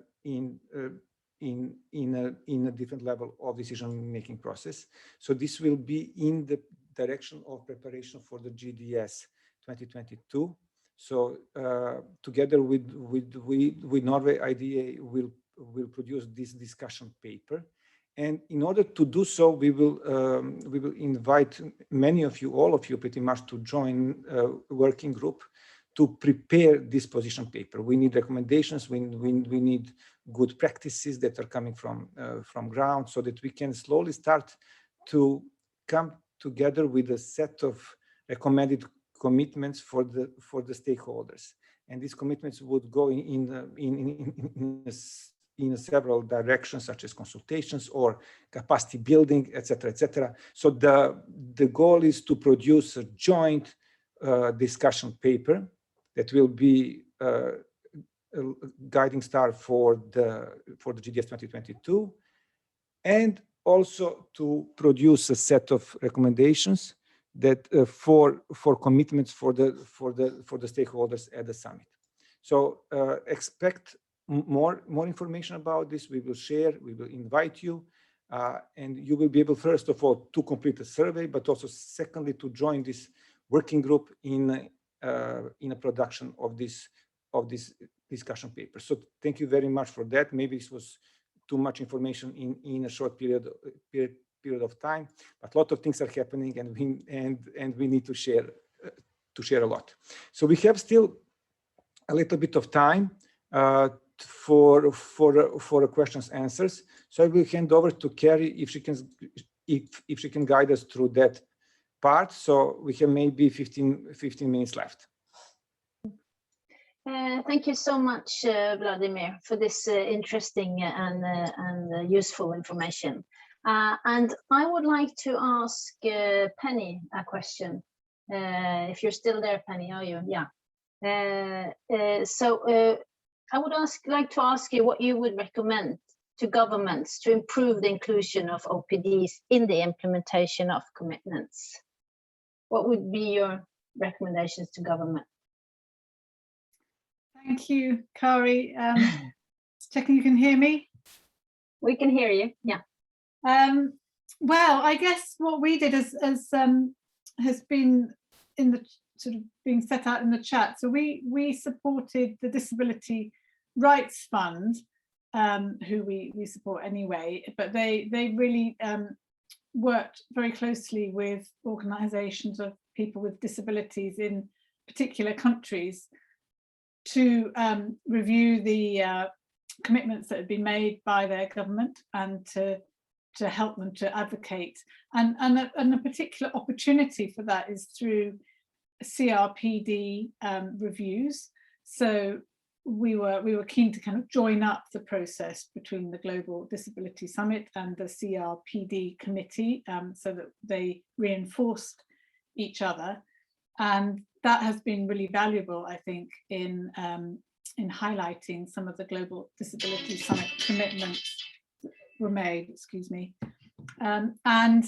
different level of decision-making process. So this will be in the direction of preparation for the GDS 2022. So together with Norway, IDA will produce this discussion paper. And in order to do so, we will invite many of you, all of you pretty much, to join a working group to prepare this position paper. We need recommendations, we need good practices that are coming from ground, so that we can slowly start to come together with a set of recommended commitments for the stakeholders. And these commitments would go in several directions, such as consultations or capacity building, etc., etc. So the goal is to produce a joint discussion paper that will be a guiding star for the GDS 2022, and also to produce a set of recommendations that for commitments for the stakeholders at the summit. So expect more information about this. We will share, we will invite you, and you will be able, first of all, to complete a survey, but also secondly, to join this working group in a production of this discussion paper. So thank you very much for that. Maybe this was too much information in a short period of time, but a lot of things are happening, and we need to share a lot. So we have still a little bit of time for questions answers. So I will hand over to Carrie if she can guide us through that part. So we have maybe 15 minutes left. Thank you so much, Vladimir, for this interesting and useful information. And I would like to ask Penny a question. If you're still there, Penny, are you? Yeah. I would like to ask you what you would recommend to governments to improve the inclusion of OPDs in the implementation of commitments. What would be your recommendations to government? Thank you, Kari. Checking you can hear me? We can hear you, yeah. Well, I guess what we did has been in the sort of being set out in the chat. So we supported the Disability Rights Fund, who we support anyway, but they really worked very closely with organisations of people with disabilities in particular countries to review the commitments that had been made by their government and to help them to advocate. And a particular opportunity for that is through CRPD reviews. So we were keen to kind of join up the process between the Global Disability Summit and the CRPD committee, so that they reinforced each other. And that has been really valuable, I think, in highlighting some of the Global Disability Summit commitments that were made, excuse me. And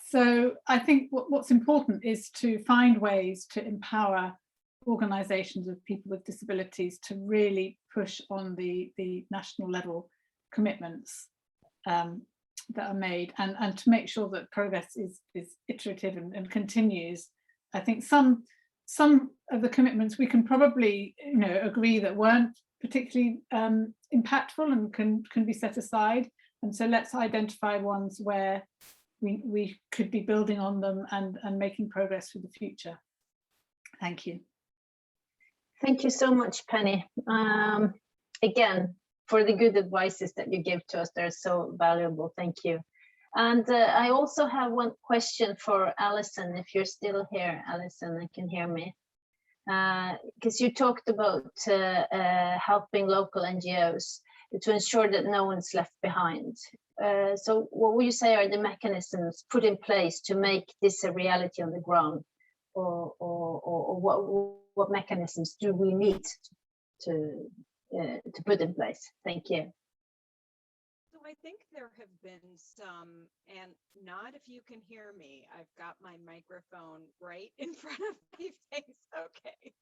so I think what's important is to find ways to empower organisations of people with disabilities to really push on the national level commitments that are made, and to make sure that progress is iterative and continues, I think some of the commitments we can probably, you know, agree that weren't particularly impactful and can be set aside. And so let's identify ones where we could be building on them and making progress for the future. Thank you. Thank you so much, Penny. Again, for the good advices that you give to us, they're so valuable. Thank you. And I also have one question for Alison, if you're still here, Alison, and can hear me. Because you talked about helping local NGOs to ensure that no one's left behind. So what would you say are the mechanisms put in place to make this a reality on the ground? Or what mechanisms do we need to put in place? Thank you. So I think there have been some, and not if you can hear me, I've got my microphone right in front of my face. Okay.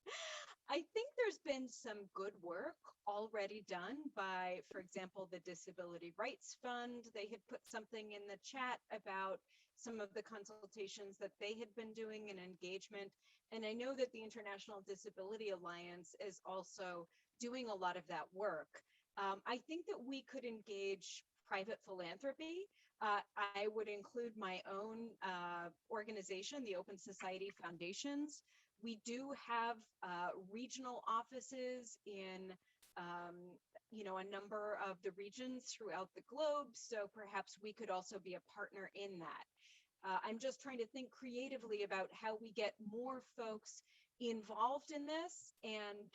I think there's been some good work already done by, for example, the Disability Rights Fund. They had put something in the chat about some of the consultations that they had been doing and engagement. And I know that the International Disability Alliance is also doing a lot of that work. I think that we could engage private philanthropy. I would include my own organization, the Open Society Foundations. We do have regional offices in you know, a number of the regions throughout the globe. So perhaps we could also be a partner in that. I'm just trying to think creatively about how we get more folks involved in this and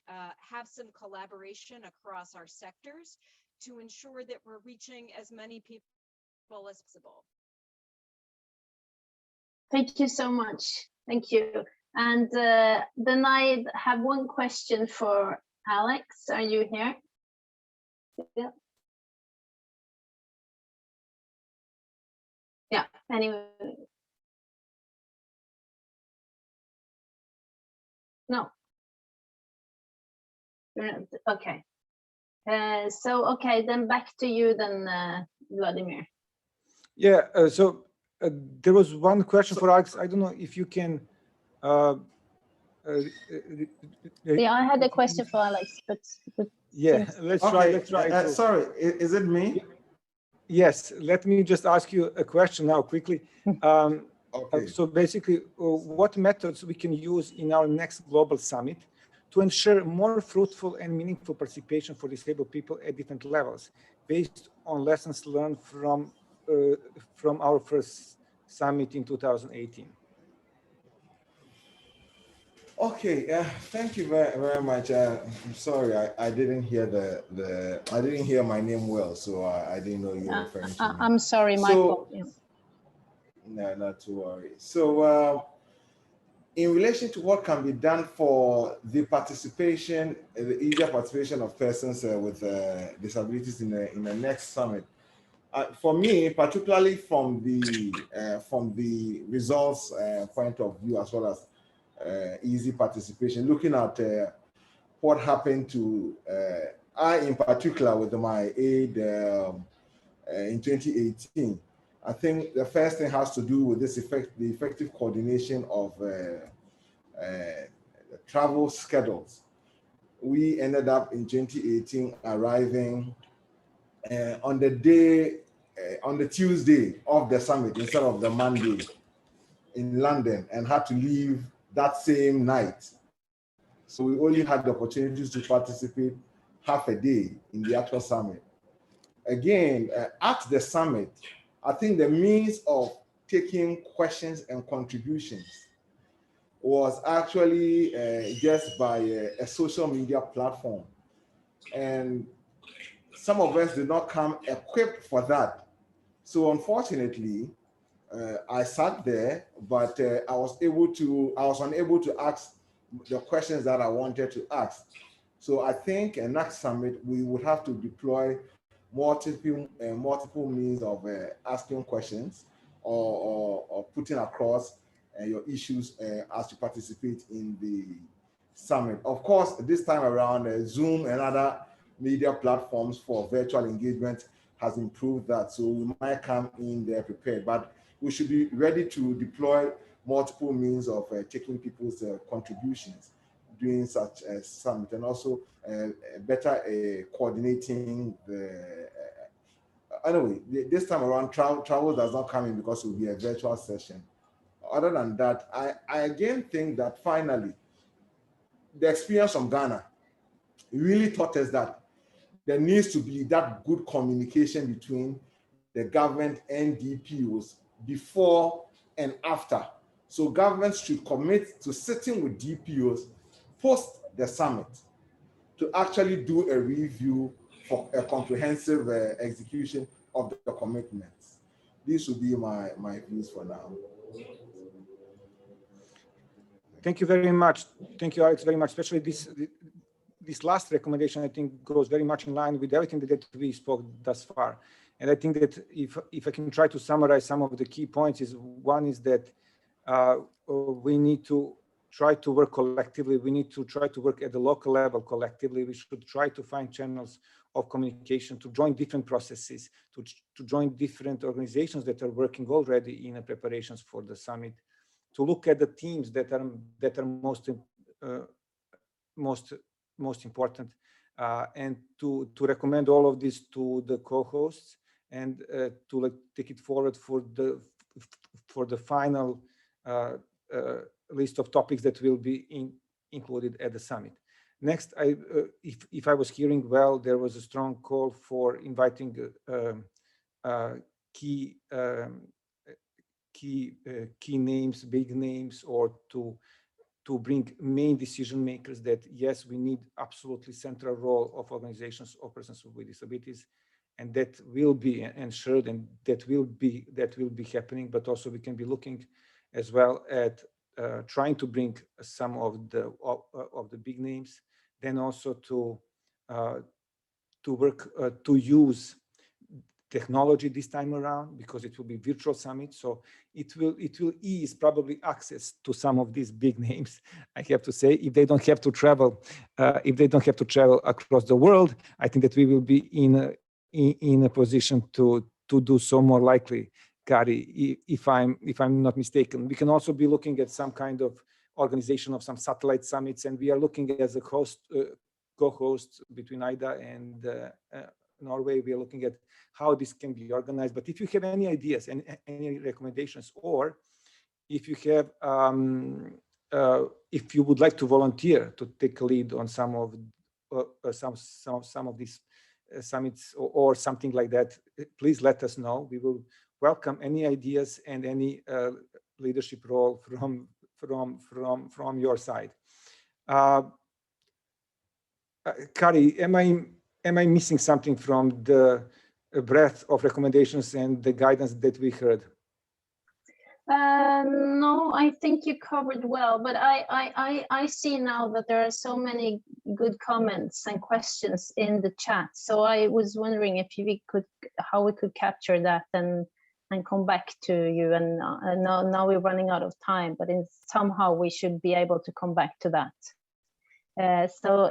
have some collaboration across our sectors to ensure that we're reaching as many people as possible. Thank you so much. Thank you. And then I have one question for Alex. Are you here? Yeah. Yeah. Anyway. No. Okay. So, okay, then back to you then, Vladimir. Yeah, there was one question for Alex. I don't know if you can. Yeah, I had a question for Alex, but yeah, let's try. Sorry, is it me? Yes, let me just ask you a question now quickly. Okay. So basically, what methods we can use in our next global summit to ensure more fruitful and meaningful participation for disabled people at different levels, based on lessons learned from our first summit in 2018? Okay, thank you very much. I'm sorry, I didn't hear I didn't hear my name well, so I didn't know you were referring to me. I'm sorry, Michael. Yeah. No, not to worry. So in relation to what can be done for the participation, the easier participation of persons with disabilities in the next summit, for me, particularly from the results point of view, as well as easy participation, looking at what happened to I in particular with my aid in 2018. I think the first thing has to do with the effective coordination of travel schedules. We ended up in 2018 arriving on the day, on the Tuesday of the summit instead of the Monday in London, and had to leave that same night. So we only had the opportunities to participate half a day in the actual summit. Again, at the summit, I think the means of taking questions and contributions was actually just by a social media platform. And some of us did not come equipped for that. So unfortunately, I sat there, but I was unable to ask the questions that I wanted to ask. So I think next summit, we would have to deploy multiple means of asking questions or putting across your issues as you participate in the summit. Of course, this time around, Zoom and other media platforms for virtual engagement has improved that. So we might come in there prepared, but we should be ready to deploy multiple means of taking people's contributions during such a summit, and also better coordinating the anyway, this time around, travel does not come in because it will be a virtual session. Other than that, I again think that finally, the experience from Ghana really taught us that there needs to be that good communication between the government and DPOs before and after. So governments should commit to sitting with DPOs post the summit to actually do a review for a comprehensive execution of the commitments. These would be my views for now. Thank you very much. Thank you, Alex, very much. Especially this last recommendation, I think, goes very much in line with everything that we spoke thus far. And I think that if I can try to summarize some of the key points, is one is that we need to try to work collectively. We need to try to work at the local level collectively. We should try to find channels of communication, to join different processes, to join different organizations that are working already in preparations for the summit, to look at the teams that are most important, and to recommend all of this to the co-hosts, and to take it forward for the final list of topics that will be included at the summit. Next, if I was hearing well, there was a strong call for inviting key names, big names, or to bring main decision makers. That yes, we need absolutely central role of organizations of persons with disabilities, and that will be ensured, and that will be happening. But also we can be looking as well at trying to bring some of the big names. Then also to work to use technology this time around, because it will be virtual summit, so it will ease probably access to some of these big names. I have to say, if they don't have to travel, across the world, I think that we will be in a position to do so more likely. Kari, if I'm not mistaken. We can also be looking at some kind of organization of some satellite summits, and we are looking as a co-host between IDA and Norway. We are looking at how this can be organized. But if you have any ideas and any recommendations, or if you have, if you would like to volunteer to take a lead on some of these summits or something like that, please let us know. We will welcome any ideas and any leadership role from your side. Kari, am I missing something from the breadth of recommendations and the guidance that we heard? No, I think you covered well, but I see now that there are so many good comments and questions in the chat. So I was wondering if how we could capture that and come back to you. And now we're running out of time, but somehow we should be able to come back to that. So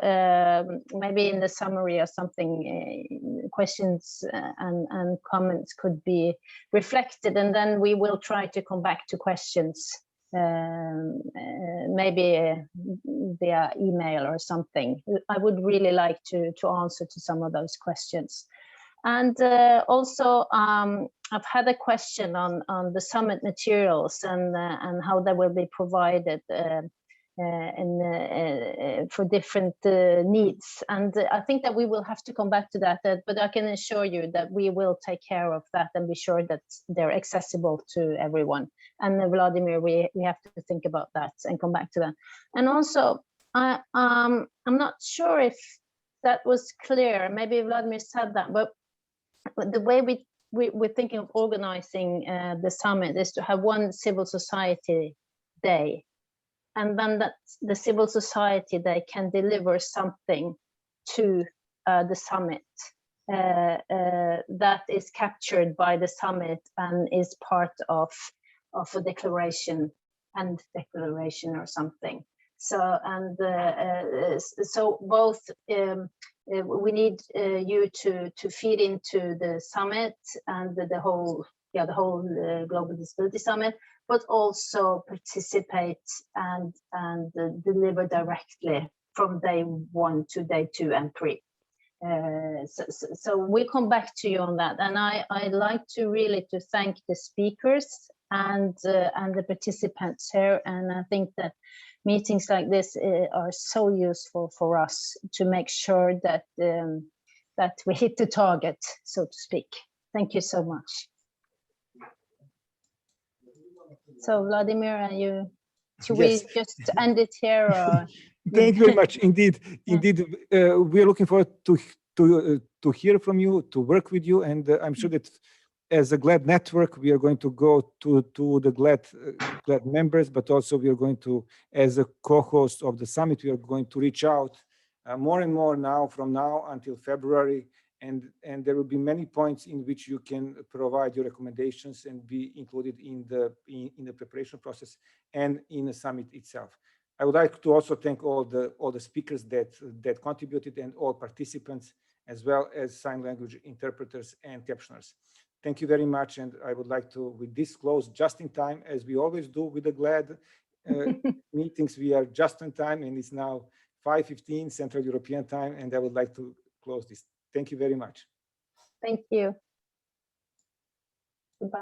maybe in the summary or something, questions and comments could be reflected, and then we will try to come back to questions, maybe via email or something. I would really like to answer to some of those questions. And also, I've had a question on the summit materials and how they will be provided for different needs. And I think that we will have to come back to that, but I can assure you that we will take care of that and be sure that they're accessible to everyone. And Vladimir, we have to think about that and come back to that. And also, I'm not sure if that was clear. Maybe Vladimir said that, but the way we're thinking of organizing the summit is to have one civil society day, and then that the civil society day can deliver something to the summit that is captured by the summit and is part of a declaration or something. So so both we need you to feed into the summit and the whole the whole Global Disability Summit, but also participate and deliver directly from day 1 to day 2 and 3. So we'll come back to you on that. And I'd like to really to thank the speakers and the participants here. And I think that meetings like this are so useful for us to make sure that that we hit the target, so to speak. Thank you so much. So Vladimir, should Yes. we just end it here? Or? Thank you very much. Indeed, we are looking forward to hear from you, to work with you, and I'm sure that as a GLAD network, we are going to go to the GLAD members, but also we are going to, as a co-host of the summit, we are going to reach out more and more now, from now until February, and there will be many points in which you can provide your recommendations and be included in the preparation process and in the summit itself. I would like to also thank all the speakers that contributed and all participants, as well as sign language interpreters and captioners. Thank you very much, and I would like to, with this, close just in time, as we always do with the GLAD meetings. We are just in time, and it's now 5:15 Central European Time, and I would like to close this. Thank you very much. Thank you. Goodbye.